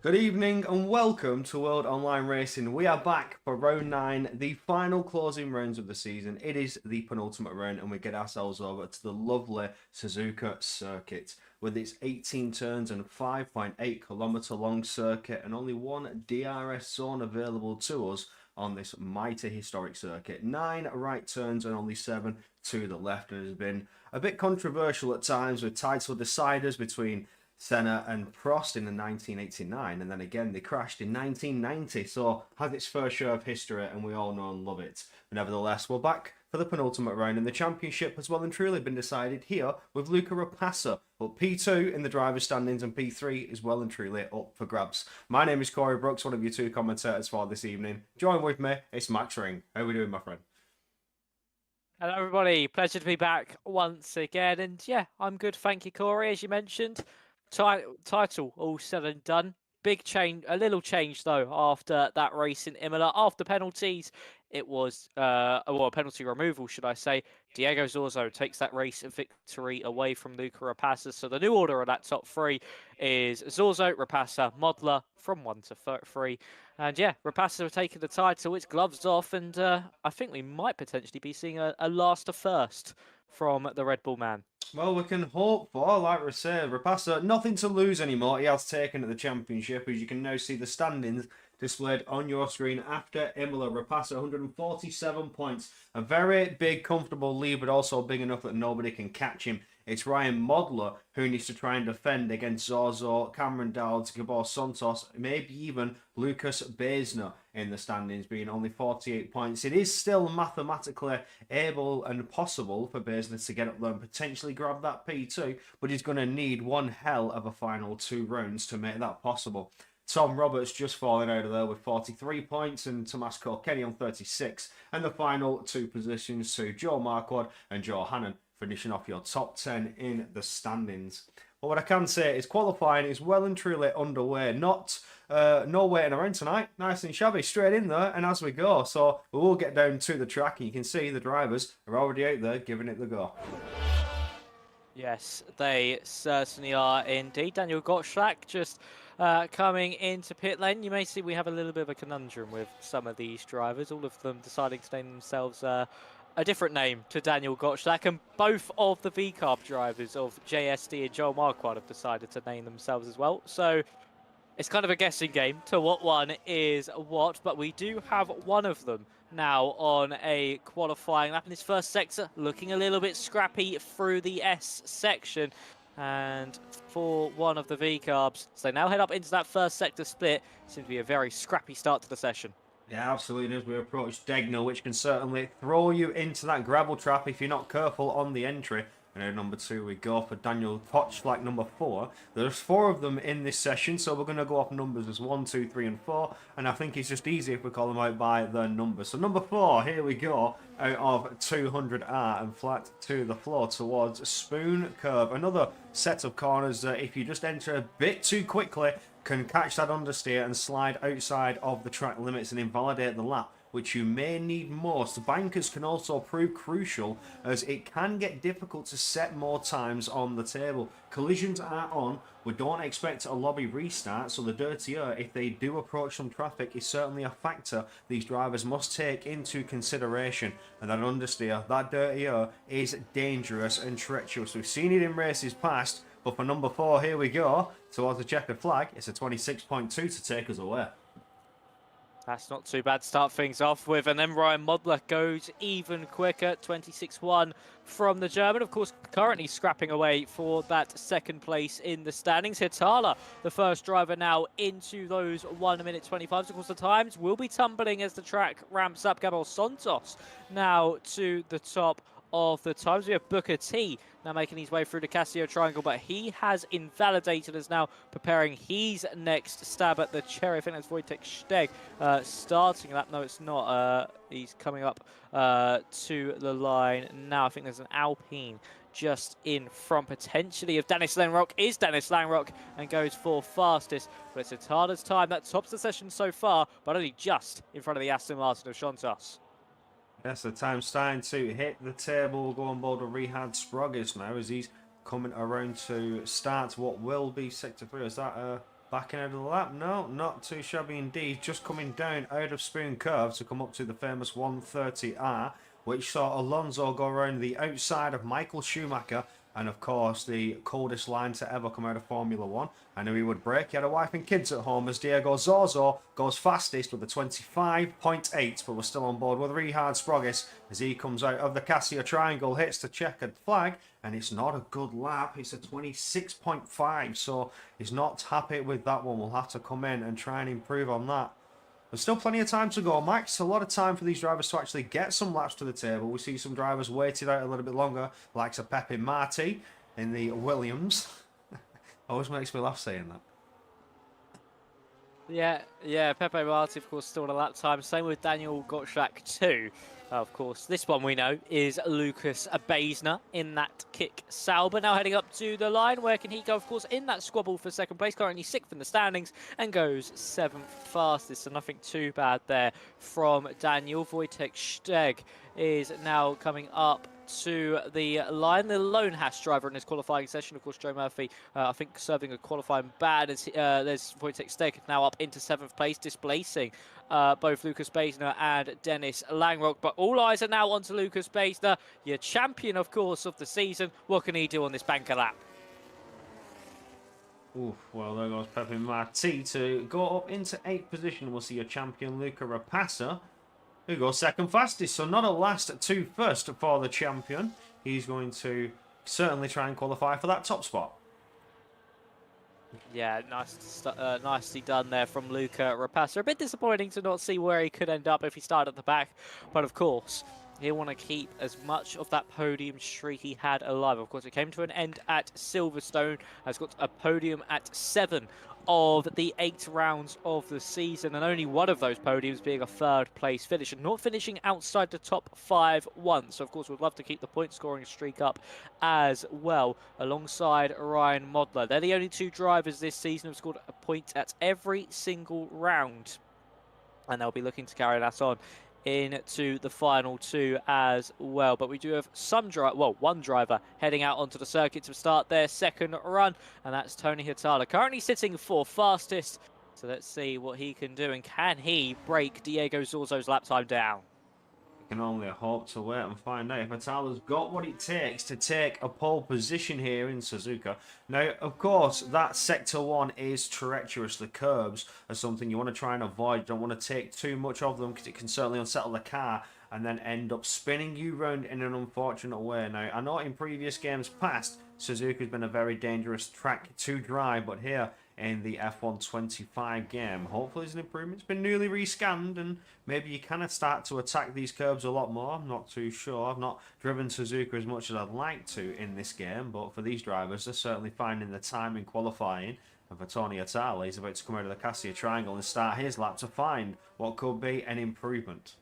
Good evening and welcome to World Online Racing. We are back for round 9, the final closing rounds of the season. It is the penultimate round and we get ourselves over to the lovely Suzuka circuit with its 18 turns and 5.8 kilometre long circuit and only one DRS zone available to us on this mighty historic circuit. 9 right turns and only 7 to the left, and it has been a bit controversial at times with title deciders between Senna and Prost in the 1989, and then again they crashed in 1990, so has its fair share of history, and we all know and love it. But nevertheless, we're back for the penultimate round, and the championship has well and truly been decided here with Luca Rapassa, but P2 in the driver's standings and P3 is well and truly up for grabs. My name is Corey Brooks, one of your two commentators for this evening. Join with me, it's Max Ring. How are we doing, my friend? Hello, everybody. Pleasure to be back once again. And yeah, I'm good. Thank you, Corey. As you mentioned, title all said and done. Big change, a little change though, after that race in Imola. After penalties, it was, well, penalty removal, should I say. Diego Zorzo takes that race victory away from Luca Rapassa. So the new order of that top three is Zorzo, Rapassa, Modler from 1 to 3. And yeah, Rapassa have taken the title. It's gloves off, and I think we might potentially be seeing a last to first from the Red Bull man. Well, we can hope for, like we said, Rapassa, nothing to lose anymore. He has taken at the championship, as you can now see the standings displayed on your screen after Imola. Rapassa, 147 points. A very big, comfortable lead, but also big enough that nobody can catch him. It's Ryan Modler who needs to try and defend against Zorzo, Cameron Dowds, Gabor Santos, maybe even Lucas Beesner in the standings, being only 48 points. It is still mathematically able and possible for Beesner to get up there and potentially grab that P2, but he's going to need one hell of a final 2 rounds to make that possible. Tom Roberts just falling out of there with 43 points and Tomas Kenny on 36. And the final 2 positions to Joe Marquardt and Joe Hannon finishing off your top 10 in the standings. But what I can say is qualifying is well and truly underway. No waiting around tonight. Nice and shabby, straight in there and as we go. So we will get down to the track and you can see the drivers are already out there giving it the go. Yes, they certainly are indeed. Daniel Gottschalk just coming into pit lane. You may see we have a little bit of a conundrum with some of these drivers, all of them deciding to name themselves a different name to Daniel Gottschalk, and both of the VCARB drivers of JSD and Joel Marquardt have decided to name themselves as well. So it's kind of a guessing game to what one is what, but we do have one of them now on a qualifying lap in this first sector, looking a little bit scrappy through the S section. And for one of the V-carbs, so they now head up into that first sector split. Seems to be a very scrappy start to the session. Yeah, absolutely. As we approach Degnall, which can certainly throw you into that gravel trap if you're not careful on the entry. And at number 2, we go for Daniel Potschlag, number 4. There's 4 of them in this session, so we're going to go off numbers as 1, 2, 3, and 4. And I think it's just easy if we call them out by their numbers. So number 4, here we go, out of 200R and flat to the floor towards Spoon Curve. Another set of corners that if you just enter a bit too quickly, can catch that understeer and slide outside of the track limits and invalidate the lap, which you may need most. Bankers can also prove crucial as it can get difficult to set more times on the table. Collisions are on. We don't expect a lobby restart, so the dirty air, if they do approach some traffic, is certainly a factor these drivers must take into consideration. And that understeer, that dirty air, is dangerous and treacherous. We've seen it in races past, but for number 4, here we go, towards the checkered flag. It's a 26.2 to take us away. That's not too bad to start things off with. And then Ryan Modler goes even quicker, 26.1 from the German. Of course, currently scrapping away for that second place in the standings. Hitala, the first driver now into those 1 minute 25s. Of course, the times will be tumbling as the track ramps up. Gabor Santos now to the top of the times. We have Booker T now making his way through the Casio Triangle, but he has invalidated as now preparing his next stab at the cherry. I think that's Wojtek Steg starting that. No, it's not. He's coming up to the line now. I think there's an Alpine just in front potentially of Dennis Langrock. Is Dennis Langrock and goes for fastest, but it's Atada's time that tops the session so far, but only just in front of the Aston Martin of Santos. Yes, the time's starting to hit the table. We'll go on board with Rihad Sprogis now as he's coming around to start what will be Sector 3. Is that Backing out of the lap. No, not too shabby indeed. Just coming down out of Spoon Curve to come up to the famous 130R, which saw Alonso go around the outside of Michael Schumacher. And of course, the coldest line to ever come out of Formula One. I knew he would break. He had a wife and kids at home as Diego Zorzo goes fastest with a 25.8, but we're still on board with Richard Sprogis as he comes out of the Casio Triangle, hits the checkered flag, and it's not a good lap. It's a 26.5, so he's not happy with that one. We'll have to come in and try and improve on that. There's still plenty of time to go, Max. A lot of time for these drivers to actually get some laps to the table. We see some drivers waited out a little bit longer, like Sir Pepe Marti in the Williams. Always makes me laugh saying that. Yeah, Pepe Marti, of course, still on a lap time. Same with Daniel Gottschalk too. Of course, this one we know is Lucas Baesner in that kick Sauber. Now heading up to the line. Where can he go? Of course, in that squabble for second place. Currently 6th in the standings and goes 7th fastest. So nothing too bad there from Daniel. Wojtek Steg is now coming up to the line. The lone Haas driver in his qualifying session, of course, Joe Murphy, I think serving a qualifying ban as there's Wojtek Steg now up into 7th place, displacing both Lucas Baesner and Dennis Langrock. But all eyes are now onto Lucas Baesner, your champion, of course, of the season. What can he do on this banker lap? Oof, well, there goes Pepe Marti to go up into 8th position. We'll see your champion, Luca Rapassa, who goes second fastest. So not a last to first for the champion. He's going to certainly try and qualify for that top spot. Yeah, nicely done there from Luca Rapassa. A bit disappointing to not see where he could end up if he started at the back. But of course, he'll want to keep as much of that podium streak he had alive. Of course, it came to an end at Silverstone. Has got a podium at 7 of the 8 rounds of the season, and only one of those podiums being a 3rd place finish, and not finishing outside the top 5 once. So of course we'd love to keep the point scoring streak up as well, alongside Ryan Modler. They're the only 2 drivers this season who've scored a point at every single round, and they'll be looking to carry that on into the final 2 as well. But we do have one driver heading out onto the circuit to start their 2nd run, and that's Tony Hitala, currently sitting for fastest. So let's see what he can do, and can he break Diego Zorzo's lap time down? Can only hope to wait and find out if Atala's got what it takes to take a pole position here in Suzuka. Now, of course, that Sector 1 is treacherous. The curbs are something you want to try and avoid. You don't want to take too much of them because it can certainly unsettle the car and then end up spinning you round in an unfortunate way. Now, I know in previous games past, Suzuka's been a very dangerous track to drive, but here in the F125 game, hopefully there's an improvement. It's been newly rescanned, and maybe you kind of start to attack these curbs a lot more. I'm not too sure. I've not driven Suzuka as much as I'd like to in this game, but for these drivers, they're certainly finding the time in qualifying. And for Tony Atala, he's about to come out of the Casio Triangle and start his lap to find what could be an improvement.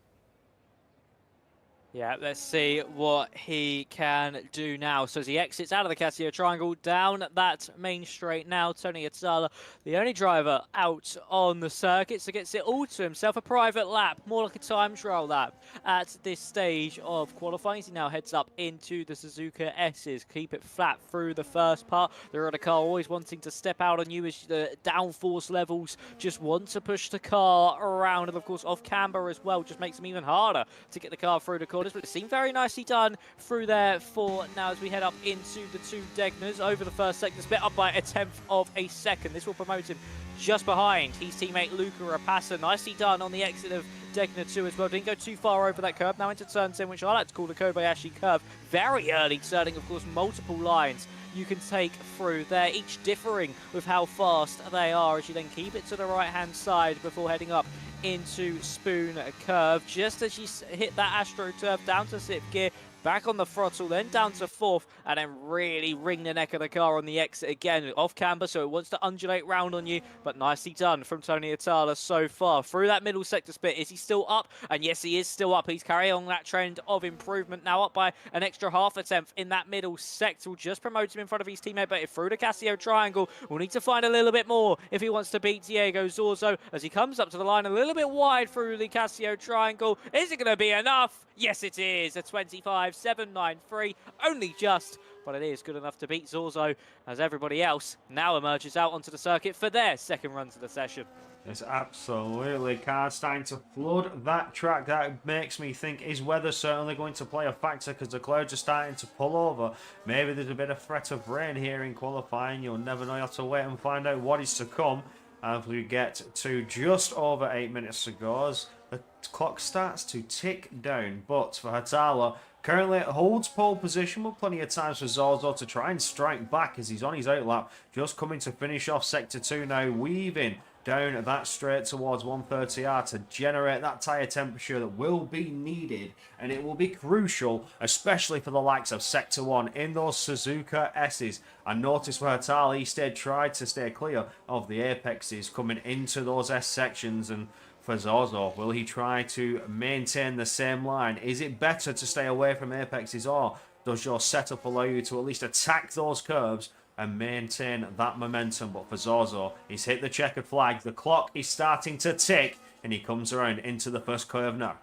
Yeah, let's see what he can do now. So as he exits out of the Casio Triangle, down that main straight now, Tony Atala, the only driver out on the circuit, so gets it all to himself. A private lap, more like a time trial lap at this stage of qualifying. He now heads up into the Suzuka S's. Keep it flat through the first part. The other car always wanting to step out on you as the downforce levels just want to push the car around. And of course, off camber as well, just makes them even harder to get the car through the corner. But it seemed very nicely done through there for now as we head up into the 2 Degners over the first sector, split up by a 1/10 of a second. This will promote him just behind his teammate Luca Rapassa. Nicely done on the exit of Degner 2 as well. Didn't go too far over that curve. Now into turn 10, which I like to call the Kobayashi curve. Very early turning, of course, multiple lines you can take through there, each differing with how fast they are as you then keep it to the right-hand side before heading up into Spoon Curve. Just as you hit that AstroTurf down to 6th gear, back on the throttle, then down to 4th, and then really wring the neck of the car on the exit again. Off camber, so it wants to undulate round on you, but nicely done from Tony Atala so far. Through that middle sector split, is he still up? And yes, he is still up. He's carrying on that trend of improvement, now up by an extra 0.5 in that middle sector. Will just promote him in front of his teammate, but through the Casio Triangle, we'll need to find a little bit more if he wants to beat Diego Zorzo as he comes up to the line a little bit wide through the Casio Triangle. Is it going to be enough? Yes, it is. A 25.793, only just but it is good enough to beat Zorzo as everybody else now emerges out onto the circuit for their second run to the session. It's absolutely cars starting to flood that track. That makes me think, is weather certainly going to play a factor because the clouds are starting to pull over? Maybe there's a bit of threat of rain here in qualifying. You'll never know. You have to wait and find out what is to come. As we get to just over 8 minutes to go, as the clock starts to tick down. But for Hatala, currently holds pole position with plenty of times for Zorzo to try and strike back as he's on his outlap. Just coming to finish off Sector 2 now, weaving down that straight towards 130R to generate that tyre temperature that will be needed, and it will be crucial, especially for the likes of Sector 1 in those Suzuka S's. I noticed for Hatala, he tried to stay clear of the apexes coming into those S sections, and for Zorzo, will he try to maintain the same line? Is it better to stay away from apexes, or does your setup allow you to at least attack those curves and maintain that momentum? But for Zorzo, he's hit the checkered flag. The clock is starting to tick, and he comes around into the first curve now.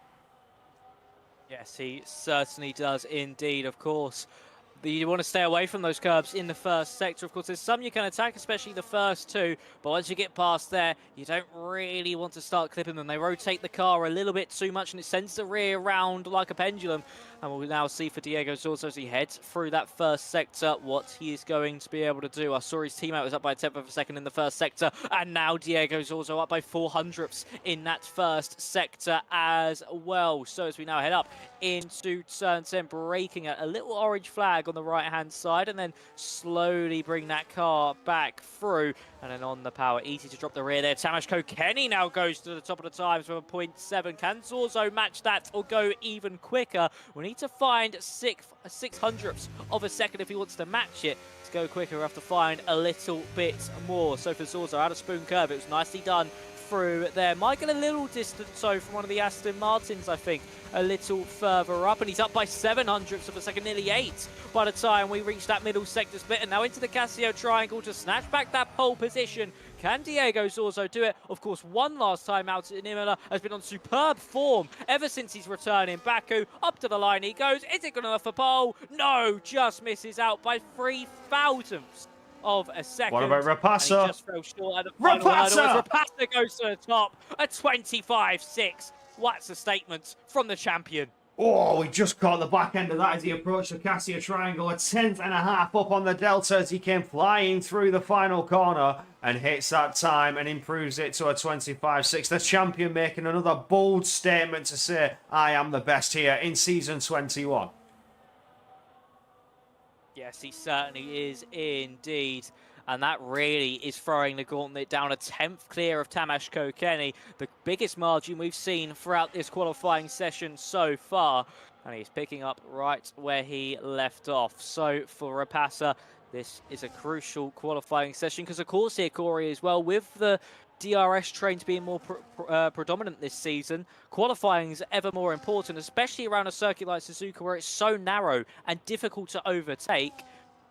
Yes, he certainly does indeed, of course. You want to stay away from those curbs in the first sector. Of course, there's some you can attack, especially the first two. But once you get past there, you don't really want to start clipping them. They rotate the car a little bit too much, and it sends the rear around like a pendulum. And we'll now see for Diego Zorzo as he heads through that first sector what he is going to be able to do. I saw his teammate was up by a tenth of a second in the first sector, and now Diego Zorzo up by 400ths in that first sector as well. So as we now head up into turn 10, braking at a little orange flag on the right-hand side, and then slowly bring that car back through. And then on the power, easy to drop the rear there. Tamashko Kenny now goes to the top of the times with a 0.7. Can Zorzo match that or go even quicker? We need to find 600ths of a second if he wants to match it. To go quicker, we have to find a little bit more. So for Zorzo, out of Spoon Curve, it was nicely done through there. Might get a little distance so from one of the Aston Martins, I think, a little further up, and he's up by 700ths of a second, nearly 8 by the time we reach that middle sector split. And now into the Casio triangle to snatch back that pole position. Can Diego Zorzo do it? Of course, one last time out in Imola, has been on superb form ever since he's returned in Baku. Up to the line he goes. Is it good enough for pole? No, just misses out by 3,000ths of a second. What about Rapasa? And he just fell short at the final hurdle as Rapasa goes to the top at 25.6. What's a statement from the champion? Oh, he just caught the back end of that as he approached the Cassia Triangle. A 10th and a half up on the Delta as he came flying through the final corner and hits that time and improves it to a 25.6. The champion making another bold statement to say, I am the best here in Season 21. Yes, he certainly is indeed. And that really is throwing the gauntlet down a 10th clear of Tamashko Kenny, the biggest margin we've seen throughout this qualifying session so far. And he's picking up right where he left off. So for Rapasa, this is a crucial qualifying session because, of course, here, Corey, as well, with the DRS trains being more predominant this season, qualifying is ever more important, especially around a circuit like Suzuka where it's so narrow and difficult to overtake.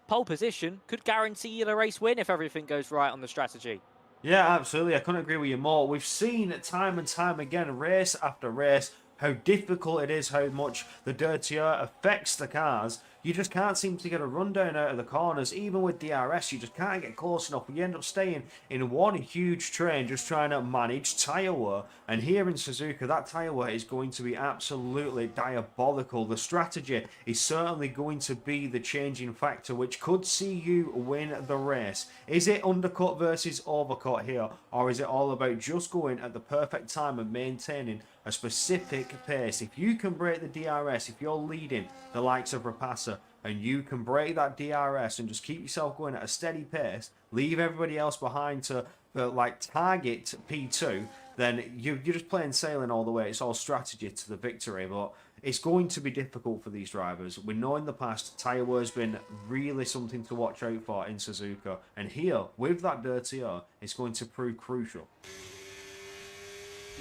Pole position could guarantee you the race win if everything goes right on the strategy. Yeah, absolutely. I couldn't agree with you more. We've seen time and time again, race after race, how difficult it is, how much the dirtier affects the cars. You just can't seem to get a rundown out of the corners. Even with DRS, you just can't get close enough. You end up staying in one huge train just trying to manage tyre wear. And here in Suzuka, that tyre wear is going to be absolutely diabolical. The strategy is certainly going to be the changing factor, which could see you win the race. Is it undercut versus overcut here? Or is it all about just going at the perfect time and maintaining a specific pace? If you can break the DRS, if you're leading the likes of Rapasa, and you can break that DRS and just keep yourself going at a steady pace, leave everybody else behind to like target P2, then you're just playing sailing all the way. It's all strategy to the victory, but it's going to be difficult for these drivers. We know in the past tyre wear has been really something to watch out for in Suzuka, and here with that dirty air, it's going to prove crucial.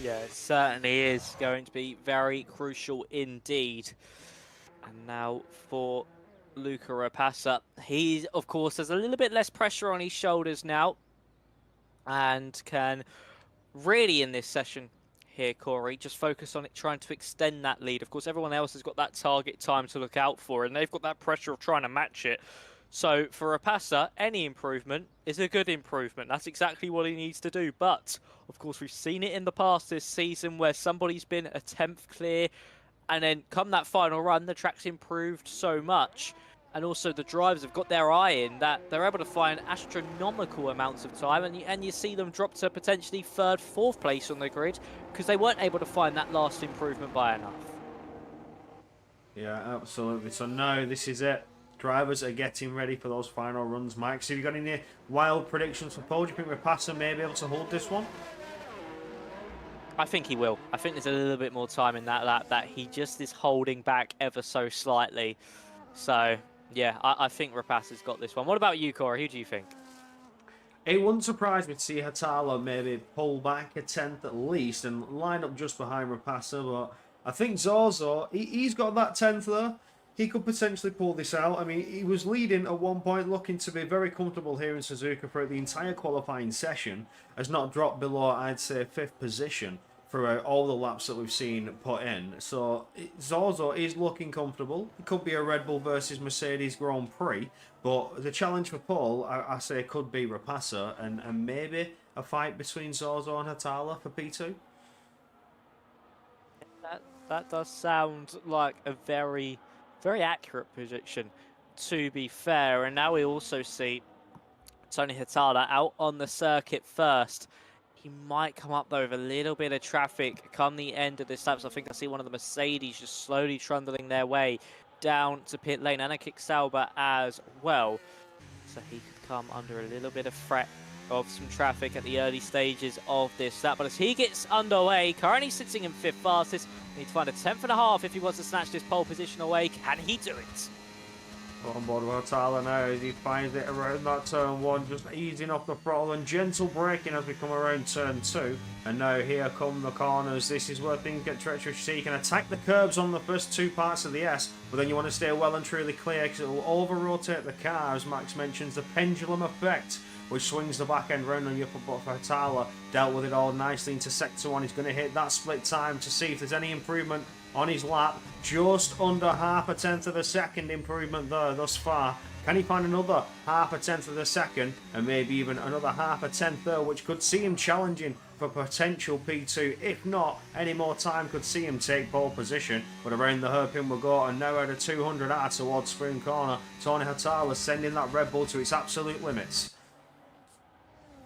Yeah, it certainly is going to be very crucial indeed. And now for Luca Rapasa, he, of course, has a little bit less pressure on his shoulders now and can really, in this session, here, Corey. Just focus on it, trying to extend that lead. Of course, everyone else has got that target time to look out for, and they've got that pressure of trying to match it. So for Rapasa, any improvement is a good improvement. That's exactly what he needs to do. But, of course, we've seen it in the past this season where somebody's been a 10th clear, and then come that final run, the track's improved so much. And also the drivers have got their eye in that they're able to find astronomical amounts of time, and you see them drop to potentially 3rd, 4th place on the grid because they weren't able to find that last improvement by enough. Yeah, absolutely. So now this is it. Drivers are getting ready for those final runs. Mike, so have you got any wild predictions for Paul? Do you think Rapasa may be able to hold this one? I think he will. I think there's a little bit more time in that lap that he just is holding back ever so slightly. So, yeah, I think Rapasa's got this one. What about you, Corey? Who do you think? It wouldn't surprise me to see Hatala maybe pull back a 10th at least and line up just behind Rapasa, but I think Zozo, he's got that 10th there. He could potentially pull this out. I mean, he was leading at one point, looking to be very comfortable here in Suzuka for the entire qualifying session. Has not dropped below, I'd say, 5th position throughout all the laps that we've seen put in. So Zozo is looking comfortable. It could be a Red Bull versus Mercedes Grand Prix, but the challenge for Paul, I say, could be Rapasa and maybe a fight between Zozo and Hatala for P2. That does sound like a very accurate prediction, to be fair. And now we also see Tony Hatala out on the circuit first. He might come up though with a little bit of traffic come the end of this lap. So I think I see one of the Mercedes just slowly trundling their way down to pit lane, and a Kick Sauber as well. So he could come under a little bit of threat of some traffic at the early stages of this lap. But as he gets underway, currently sitting in 5th fastest, need to find a 10th and a half if he wants to snatch this pole position away. Can he do it? On board with Hatala now as he finds it around that turn 1, just easing off the throttle and gentle braking as we come around turn 2. And now here come the corners. This is where things get treacherous. So you can attack the curbs on the first 2 parts of the S, but then you want to stay well and truly clear because it will over-rotate the car, as Max mentions, the pendulum effect, which swings the back end round on you. But for Hatala, dealt with it all nicely into sector 1. He's going to hit that split time to see if there's any improvement on his lap. Just under half a tenth of a second improvement there thus far. Can he find another half a tenth of a second and maybe even another half a tenth there, which could see him challenging for potential P2? If not, any more time could see him take pole position. But around the hairpin we'll go, and now at a 200 out towards Spoon Corner, Tony Hatala sending that Red Bull to its absolute limits.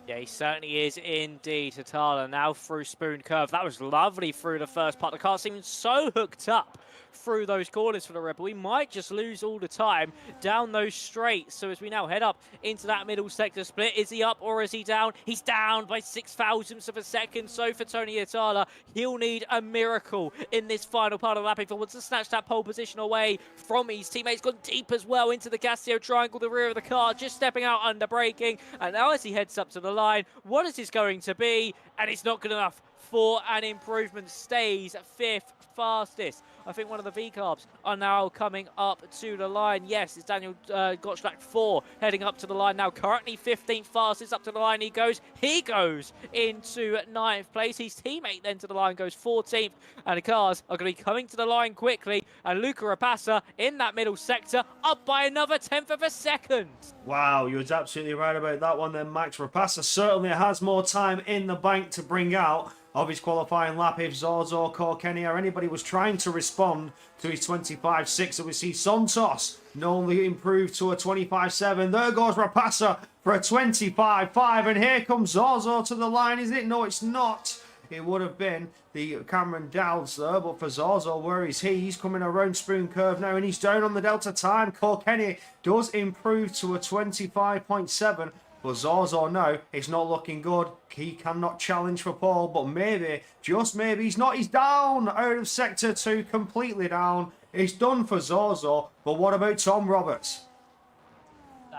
Yeah, he certainly is indeed. Hatala now through Spoon Curve. That was lovely through the first part. The car seemed so hooked up through those corners for the Red Bull. We might just lose all the time down those straights. So as we now head up into that middle sector split, is he up or is he down? He's down by 0.06 of a second. So for Tony Hatala, he'll need a miracle in this final part of the lap if he wants to snatch that pole position away from his teammates. Gone deep as well into the Casio triangle, the rear of the car, just stepping out under braking. And now as he heads up to the line, what is this going to be? And it's not good enough for an improvement. Stays 5th fastest. I think one of the V-Carbs are now coming up to the line. Yes, it's Daniel Gottschalk 4 heading up to the line now. Currently 15th fastest up to the line he goes. He goes into 9th place. His teammate then to the line goes 14th. And the cars are going to be coming to the line quickly. And Luca Rapasa in that middle sector up by another 10th of a second. Wow, you was absolutely right about that one then, Max. Rapasa certainly has more time in the bank to bring out of his qualifying lap if Zozo, Kenny or anybody was trying to respond to his 25.6. And we see Santos not only improved to a 25.7. There goes Rapasa for a 25.5. And here comes Zozo to the line, is it? No, it's not. It would have been the Cameron Dowds there, but for Zozo, where is he? He's coming around Spoon Curve now, and he's down on the Delta time. Kenny does improve to a 25.7. But Zozo now, it's not looking good. He cannot challenge for pole, but maybe, just maybe, he's not. He's down out of Sector 2, completely down. It's done for Zozo, but what about Tom Roberts?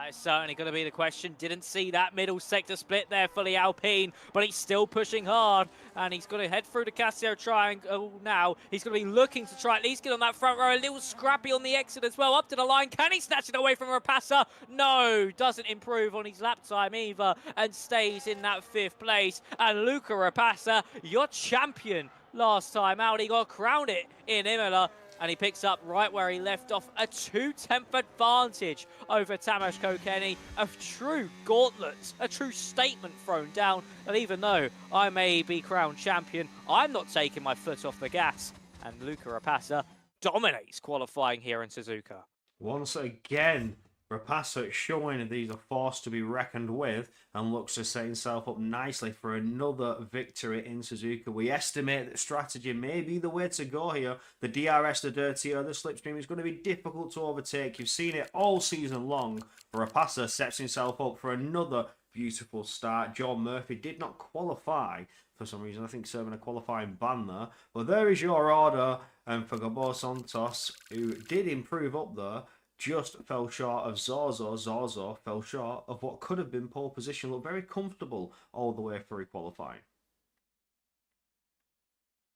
It's certainly going to be the question. Didn't see that middle sector split there for the Alpine, but he's still pushing hard, and he's going to head through the Casio triangle now. He's going to be looking to try at least get on that front row. A little scrappy on the exit as well, up to the line. Can he snatch it away from Rapasa? No, doesn't improve on his lap time either, and stays in that 5th place. And Luca Rapasa, your champion last time out. He got crowned it in Imola, and he picks up right where he left off, a 2/10 advantage over Tamas Kokeni. A true gauntlet, a true statement thrown down. And even though I may be crowned champion, I'm not taking my foot off the gas. And Luca Rapasa dominates qualifying here in Suzuka. Once again, Rapasa showing that he's a force to be reckoned with and looks to set himself up nicely for another victory in Suzuka. We estimate that strategy may be the way to go here. The DRS, the dirtier, the slipstream is going to be difficult to overtake. You've seen it all season long. Rapasa sets himself up for another beautiful start. John Murphy did not qualify for some reason. I think serving a qualifying ban there. But there is your order. And for Gabo Santos, who did improve up there, just fell short of Zorzo. Zorzo fell short of what could have been pole position. Looked very comfortable all the way through qualifying.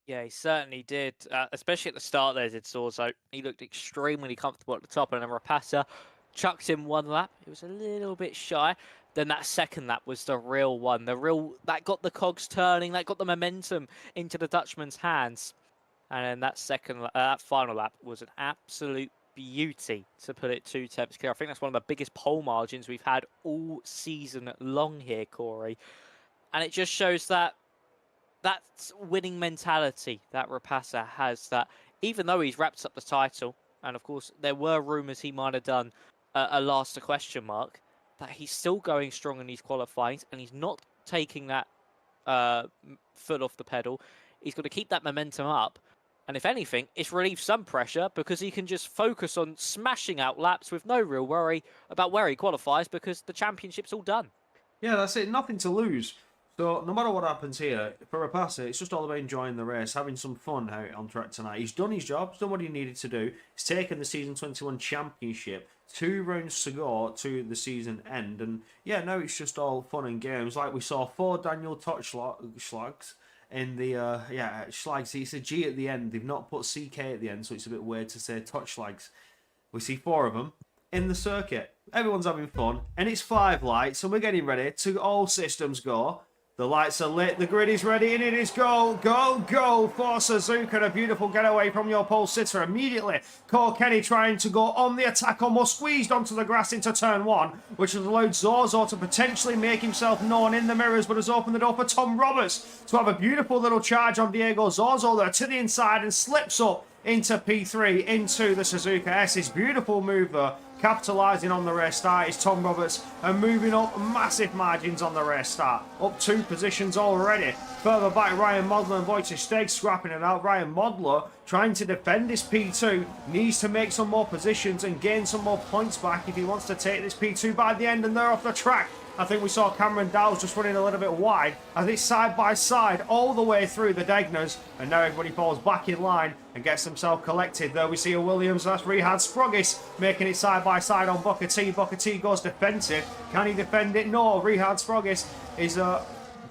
Yeah, he certainly did, especially at the start there, did Zorzo. He looked extremely comfortable at the top, and then Rapasa chucked him one lap. It was a little bit shy. Then that second lap was the real one. That got the cogs turning, that got the momentum into the Dutchman's hands. And then that final lap was an absolute beauty, to put it 2/10 clear. I think that's one of the biggest pole margins we've had all season long here, Corey. And it just shows that winning mentality that Rapasa has, that even though he's wrapped up the title, and of course there were rumours he might have done a last question mark, that he's still going strong in these qualifyings, and he's not taking that foot off the pedal. He's got to keep that momentum up. And if anything, it's relieved some pressure because he can just focus on smashing out laps with no real worry about where he qualifies, because the championship's all done. Yeah, that's it. Nothing to lose. So no matter what happens here, for Rapasa, it's just all about enjoying the race, having some fun out on track tonight. He's done his job. He's done what he needed to do. He's taken the Season 21 Championship. 2 rounds to go to the season end. And yeah, now it's just all fun and games. Like we saw 4 Daniel Touchslags in the, Schlags. It's a G at the end. They've not put CK at the end, so it's a bit weird to say Touchslags. We see 4 of them in the circuit. Everyone's having fun, and it's 5 lights, and we're getting ready to all systems go. The lights are lit, the grid is ready, and it is go, go, go for Suzuka. A beautiful getaway from your pole sitter. Immediately, Kokeni trying to go on the attack, almost squeezed onto the grass into turn 1, which has allowed Zorzo to potentially make himself known in the mirrors, but has opened the door for Tom Roberts to have a beautiful little charge on Diego Zorzo there to the inside and slips up into P3, into the Suzuka S. His beautiful move there, capitalising on the race start, is Tom Roberts, and moving up massive margins on the race start. Up 2 positions already. Further back, Ryan Modler and Wojciech Steg scrapping it out. Ryan Modler trying to defend this P2, needs to make some more positions and gain some more points back if he wants to take this P2 by the end, and they're off the track. I think we saw Cameron Dowles just running a little bit wide as it's side by side all the way through the Degners, and now everybody falls back in line and gets themselves collected. There we see a Williams, that's Rihad Sprogis making it side by side on Booker T. Booker T goes defensive. Can he defend it? No. Rihad Sprogis is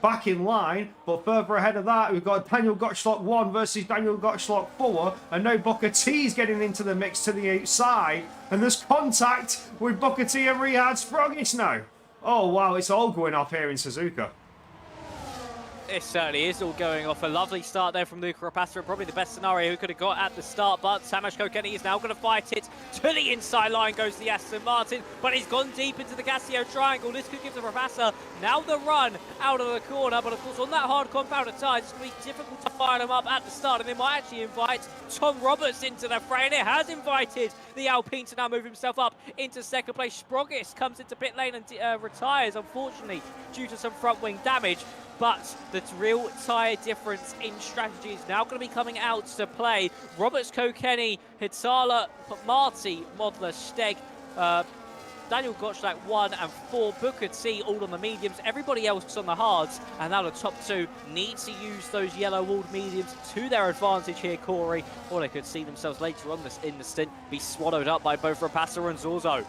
back in line, but further ahead of that we've got Daniel Gottschalk 1 versus Daniel Gottschalk 4, and now Booker T's getting into the mix to the outside, and there's contact with Booker T and Rihad Sprogis now. Oh wow, it's all going off here in Suzuka. It certainly is all going off. A lovely start there from Luca Rapasa. Probably the best scenario he could have got at the start, but Tamas Kokeni is now going to fight it. To the inside line goes the Aston Martin, but he's gone deep into the Casio triangle. This could give the Rapasa now the run out of the corner, but of course on that hard compounded tires, it's going to be difficult to fire them up at the start, and they might actually invite Tom Roberts into the fray, and it has invited the Alpine to now move himself up into second place. Sprogis comes into pit lane and retires, unfortunately, due to some front wing damage. But the real tyre difference in strategy is now going to be coming out to play. Roberts, Kokeni, Hitala, Marty, Modler, Steg, Daniel Gottschalk 1 and 4, Booker T all on the mediums, everybody else on the hards, and now the top 2 need to use those yellow walled mediums to their advantage here, Corey, or they could see themselves later on in the stint be swallowed up by both Rapasa and Zorzo.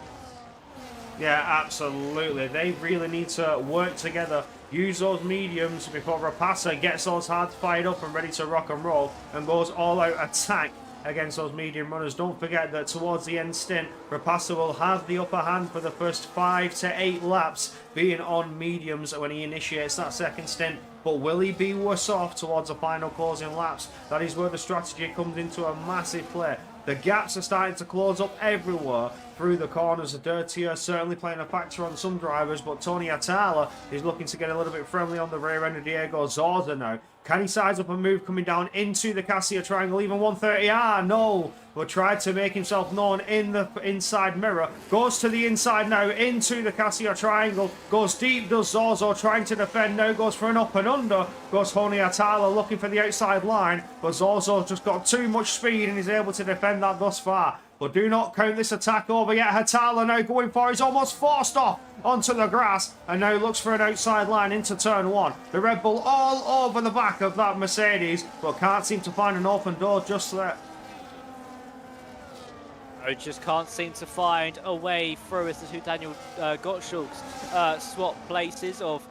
Yeah, absolutely. They really need to work together. Use those mediums before Rapasa gets those hards fired up and ready to rock and roll and goes all-out attack against those medium runners. Don't forget that towards the end stint, Rapasa will have the upper hand for the first 5 to 8 laps being on mediums when he initiates that second stint. But will he be worse off towards the final closing laps? That is where the strategy comes into a massive play. The gaps are starting to close up everywhere through the corners. The dirtier certainly playing a factor on some drivers, but Tony Atala is looking to get a little bit friendly on the rear end of Diego Zorza now. Can he size up a move coming down into the Cassia triangle? Even 130. No. But tried to make himself known in the inside mirror. Goes to the inside now into the Cassia triangle. Goes deep, does Zorzo trying to defend. Now goes for an up and under. Goes Tony Atala looking for the outside line. But Zorzo's just got too much speed and is able to defend that thus far. But do not count this attack over yet. Hatala now going for it. He's almost forced off onto the grass and now looks for an outside line into turn 1. The Red Bull all over the back of that Mercedes, but can't seem to find an open door just there. I just can't seem to find a way through as to Daniel Gottschalk's swap places of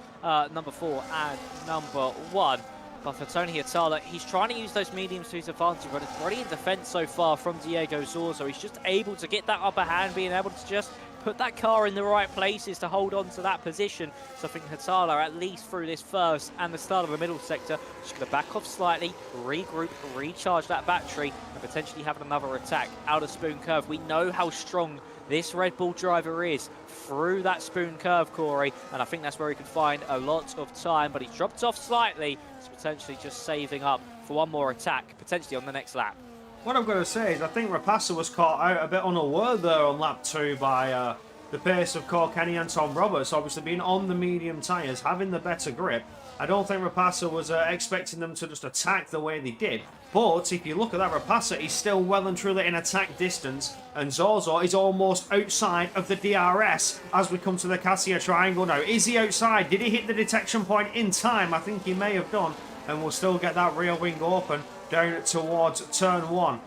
number 4 and number 1. But for Tony Atala, he's trying to use those mediums to his advantage, but it's already in defense so far from Diego Zorzo. He's just able to get that upper hand, being able to just put that car in the right places to hold on to that position. So I think Atala, at least through this first and the start of the middle sector, just going to back off slightly, regroup, recharge that battery, and potentially have another attack out of Spoon Curve. We know how strong this Red Bull driver is through that Spoon Curve, Corey, and I think that's where he could find a lot of time, but he's dropped off slightly. It's potentially just saving up for one more attack, potentially on the next lap. What I'm going to say is I think Rapasa was caught out a bit unaware there on lap 2 by the pace of Kenny and Tom Roberts, obviously being on the medium tyres, having the better grip. I don't think Rapasa was expecting them to just attack the way they did. But if you look at that, Rapasa is still well and truly in attack distance, and Zorzo is almost outside of the DRS as we come to the Cassia triangle now. Is he outside? Did he hit the detection point in time? I think he may have done, and we'll still get that rear wing open down towards turn 1.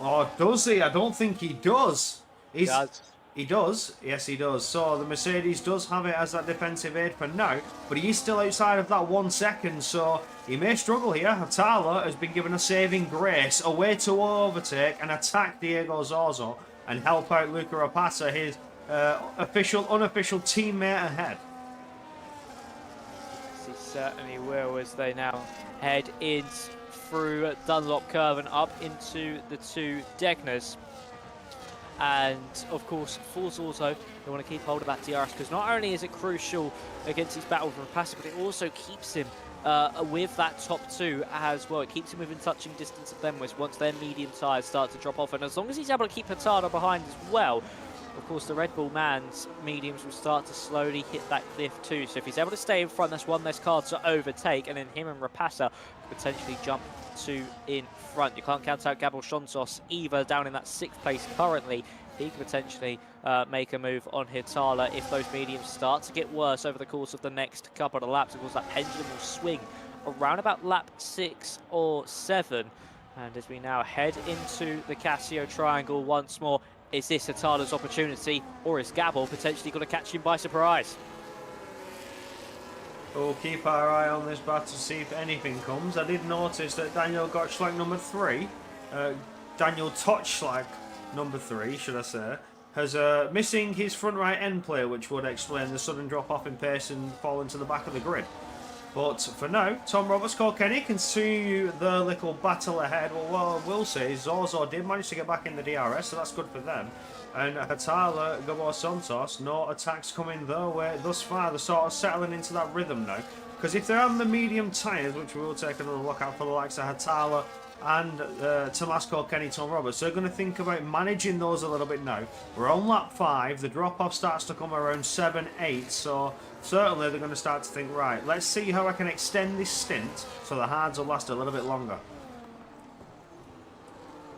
Or does he? I don't think he does. He does. Yes, he does. So the Mercedes does have it as that defensive aid for now, but he is still outside of that 1 second, so he may struggle here. Atala has been given a saving grace, a way to overtake and attack Diego Zorzo and help out Luca Rapasa, his unofficial teammate ahead. He certainly will, as they now head in through Dunlop Curve and up into the 2 Degners. And of course, for Zorzo, they want to keep hold of that DRS because not only is it crucial against his battle with Rapasa, but it also keeps him with that top 2 as well. It keeps him within touching distance of them once their medium tyres start to drop off. And as long as he's able to keep Hurtado behind as well, of course, the Red Bull man's mediums will start to slowly hit that cliff too. So if he's able to stay in front, that's one less car to overtake, and then him and Rapasa could potentially jump 2 in front. You can't count out Gabor Shontos either, down in that 6th place currently. He could potentially make a move on Hitala if those mediums start to get worse over the course of the next couple of laps. Of course, that pendulum will swing around about lap 6 or 7. And as we now head into the Casio triangle once more, is this Atala's opportunity, or is Gabor potentially going to catch him by surprise? We'll keep our eye on this battle to see if anything comes. I did notice that Daniel Gottschalk number 3, Daniel Totschlag number 3, should I say, has missing his front right end plate, which would explain the sudden drop off in pace and fall into the back of the grid. But for now, Tom Roberts, Kenny can see the little battle ahead. Well, what I will say is Zorzo did manage to get back in the DRS, so that's good for them. And Hatala, Gabor Santos, no attacks coming their way thus far. They're sort of settling into that rhythm now. Because if they're on the medium tyres, which we will take another look at for the likes of Hatala and Tomas Kenny, Tom Roberts, they're going to think about managing those a little bit now. We're on lap 5, the drop-off starts to come around 7, 8, so certainly they're going to start to think, right, let's see how I can extend this stint so the hards will last a little bit longer.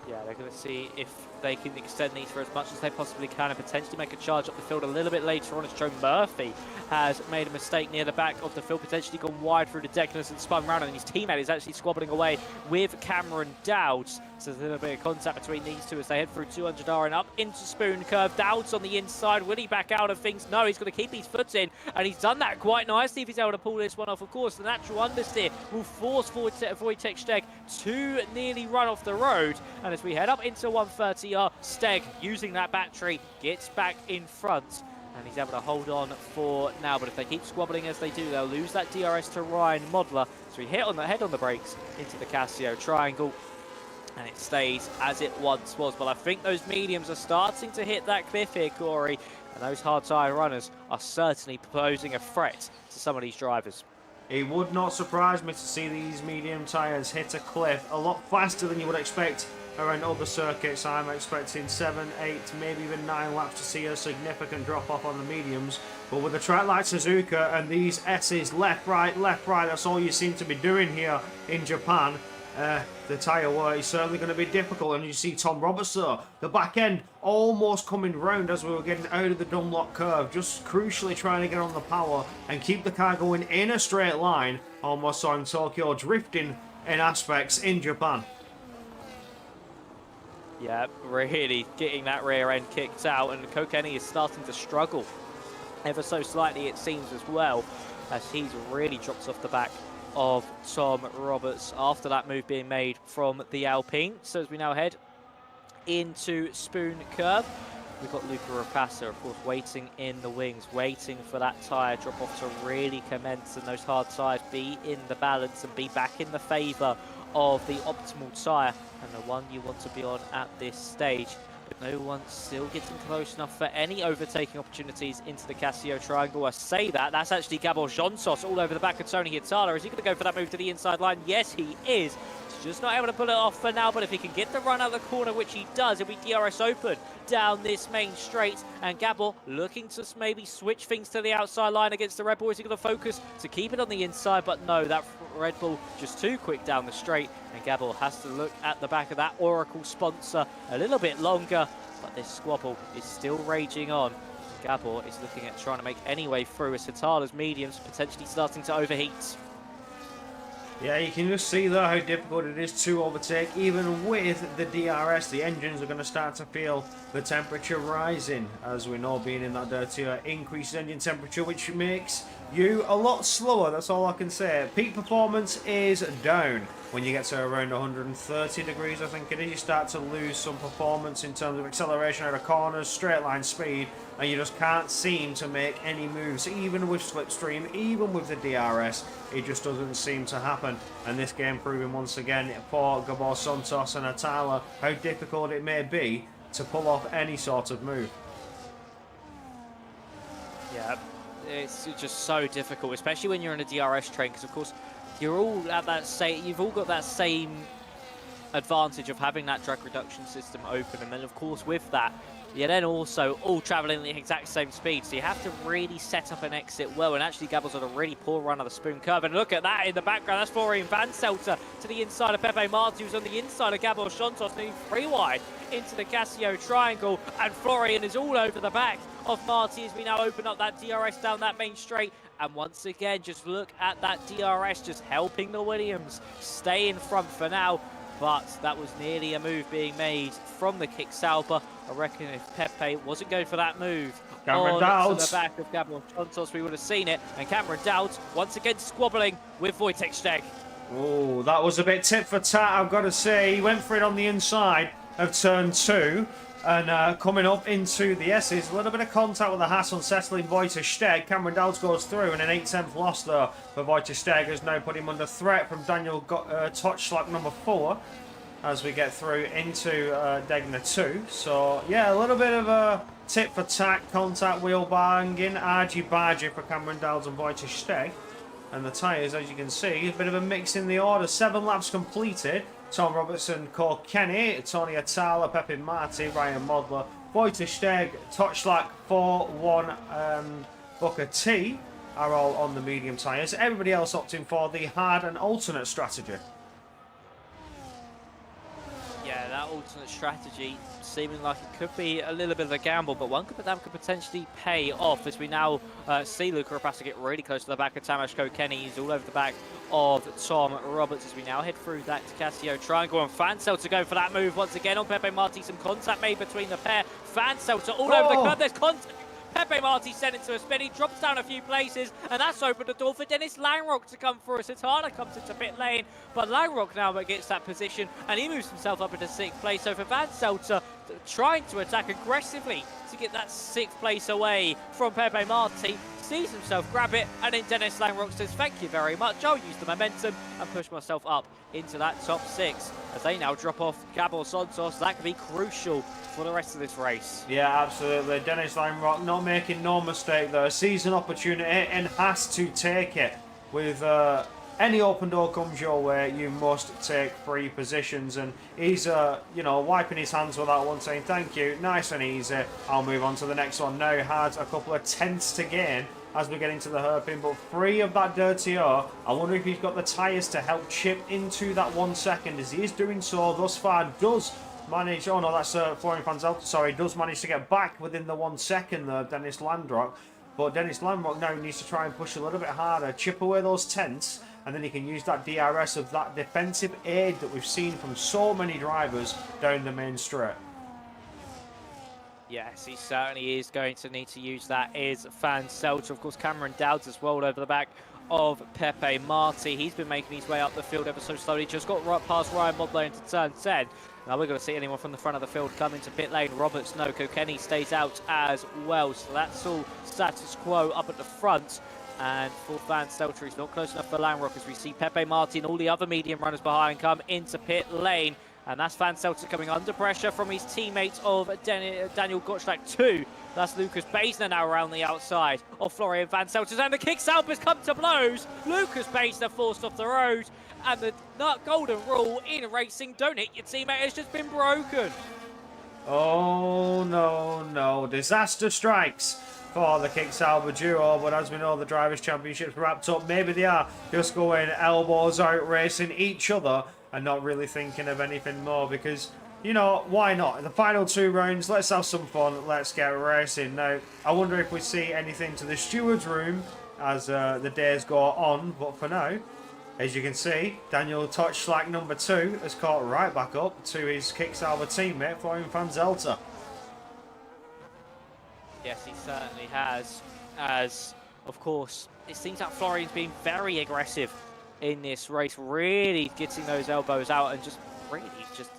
Yeah, they're going to see if they can extend these for as much as they possibly can and potentially make a charge up the field a little bit later on, as Joe Murphy has made a mistake near the back of the field, potentially gone wide through the Declanus and spun round, and his teammate is actually squabbling away with Cameron Dowds. So there's a little bit of contact between these two as they head through 200R and up into Spoon Curve. Dowds on the inside. Will he back out of things? No, he's going to keep his foot in, and he's done that quite nicely if he's able to pull this one off. Of course, the natural understeer will force Wojtek Steg to nearly run off the road, and as we head up into 130R, Steg, using that battery, gets back in front, and he's able to hold on for now. But if they keep squabbling as they do, they'll lose that DRS to Ryan Modler. So he head on the brakes into the Casio triangle, and it stays as it once was. But I think those mediums are starting to hit that cliff here, Corey, and those hard tyre runners are certainly posing a threat to some of these drivers. It would not surprise me to see these medium tyres hit a cliff a lot faster than you would expect around other circuits. I'm expecting 7, 8, maybe even 9 laps to see a significant drop off on the mediums. But with a track like Suzuka and these S's left, right, that's all you seem to be doing here in Japan. The tyre war is certainly going to be difficult, and you see Tom Roberts there, the back end almost coming round as we were getting out of the Dunlop curve, just crucially trying to get on the power and keep the car going in a straight line. Almost saw him Tokyo drifting in aspects in Japan. Yeah, really getting that rear end kicked out, and Kokeni is starting to struggle ever so slightly, it seems, as well, as he's really dropped off the back of Tom Roberts after that move being made from the Alpine. So as we now head into Spoon Curve, we've got Luca Rapassa, of course, waiting in the wings, waiting for that tyre drop off to really commence and those hard tyres be in the balance and be back in the favour of the optimal tyre and the one you want to be on at this stage. But no one's still getting close enough for any overtaking opportunities into the Casio triangle. I say that, that's actually Gabor Jonsos all over the back of Tony Hitala. Is he going to go for that move to the inside line? Yes, he is. He's just not able to pull it off for now, but if he can get the run out of the corner, which he does, it'll be DRS open down this main straight, and Gabor looking to maybe switch things to the outside line against the Red Bull. Is he going to focus to keep it on the inside? But no, that Red Bull just too quick down the straight, and Gabor has to look at the back of that Oracle sponsor a little bit longer, but this squabble is still raging on. Gabor is looking at trying to make any way through as Hitala's mediums potentially starting to overheat. Yeah, you can just see there how difficult it is to overtake. Even with the DRS, the engines are going to start to feel the temperature rising. As we know, being in that dirtier, increased engine temperature, which makes you a lot slower. That's all I can say. Peak performance is down. When you get to around 130 degrees, I think it is, you start to lose some performance in terms of acceleration out of corners, straight line speed, and you just can't seem to make any moves. Even with Slipstream, even with the DRS, it just doesn't seem to happen. And this game proving once again for Gabor Santos and Atala how difficult it may be to pull off any sort of move. Yeah, it's just so difficult, especially when you're in a DRS train, because of course you're all at that same, you've all got that same advantage of having that drag reduction system open, and then of course with that you're then also all traveling at the exact same speed, so you have to really set up an exit well. And actually Gabor's on a really poor run of the Spoon Curve, and look at that in the background, that's Florian Van Selter to the inside of Pepe Marti, who's on the inside of Gabor Santos, moving 3 wide into the Casio triangle, and Florian is all over the back of Marti as we now open up that DRS down that main straight. And once again, just look at that DRS just helping the Williams stay in front for now. But that was nearly a move being made from the Kick Sauber. I reckon if Pepe wasn't going for that move Cameron on to Dowds the back of Gabor Santos, we would have seen it. And Cameron Dowds once again squabbling with Wojtek Steg. Oh, that was a bit tit for tat, I've got to say. He went for it on the inside of turn 2. And coming up into the S's, a little bit of contact with the Haas unsettling Wojtek Steg. Cameron Dowds goes through, and an 8/10 loss there for Wojtek Steg has now put him under threat from Daniel Touchslap number 4 as we get through into Degner 2. So, yeah, a little bit of a tit for tat, contact, wheel banging, argy-bargy for Cameron Dowds and Wojtek Steg. And the tyres, as you can see, a bit of a mix in the order. 7 laps completed. Tom Robertson, Cole Kenny, Tony Atala, Pepe Marti, Ryan Modler, Wojtek Steg, Touchlack 4-1, Booker T are all on the medium tyres. Everybody else opting for the hard and alternate strategy. Yeah, that alternate strategy seeming like it could be a little bit of a gamble, but one that could potentially pay off as we now see Luca Rapace get really close to the back of Tamas Kokeni. He's all over the back of Tom Roberts as we now head through that Casio triangle, and Fansel to go for that move once again on Pepe Marti. Some contact made between the pair. Fansel to all over the curve. There's contact. Pepe Marti sent it to a spin. He drops down a few places, and that's opened the door for Dennis Langrock to come through. Satana comes into pit lane, but Langrock now gets that position, and he moves himself up into 6th place. So for Van Selter, trying to attack aggressively to get that 6th place away from Pepe Marti, sees himself grab it, and then Dennis Langrock says, thank you very much, I'll use the momentum and push myself up into that top 6. As they now drop off Gabor Santos, that could be crucial for the rest of this race. Yeah, absolutely. Dennis Langrock not making no mistake there. Sees an opportunity and has to take it. With any open door comes your way, you must take 3 positions. And he's, you know, wiping his hands with that one, saying thank you, nice and easy. I'll move on to the next one. Now has a couple of tenths to gain as we get into the hairpin, but free of that dirty air. I wonder if he's got the tyres to help chip into that 1 second, as he is doing so thus far. Does manage, oh no, that's Florian Fanzel, sorry, does manage to get back within the 1 second there, Dennis Landrock. But Dennis Landrock now needs to try and push a little bit harder, chip away those tenths, and then he can use that DRS of that defensive aid that we've seen from so many drivers down the main straight. Yes, he certainly is going to need to use that. Is Fanselter, of course, Cameron Dowds as well over the back of Pepe Marti. He's been making his way up the field ever so slowly. Just got right past Ryan Modler into turn 10. Now we're going to see anyone from the front of the field come into pit lane. Roberts, no. Kokeni stays out as well. So that's all status quo up at the front. And for Van Stelter, he's not close enough for Langrock as we see Pepe Marti and all the other medium runners behind come into pit lane. And that's Van Selter coming under pressure from his teammates of Daniel Gottschalk 2. That's Lucas Baisner now around the outside of Florian Van Selter. And the kick-salp has come to blows. Lucas Baisner forced off the road. And the golden rule in racing, don't hit your teammate, has just been broken. Oh, no, no. Disaster strikes for the kick-salver duo. But as we know, the Drivers' Championship's wrapped up. Maybe they are just going elbows out, racing each other, and not really thinking of anything more, because, you know, why not? In the final 2 rounds, let's have some fun, let's get racing. Now, I wonder if we see anything to the steward's room as the days go on, but for now, as you can see, Daniel Touchslack number 2 has caught right back up to his Kicksalver teammate, Florian Van Zelter. Yes, he certainly has, as, of course, it seems like Florian's been very aggressive in this race, really getting those elbows out and just really just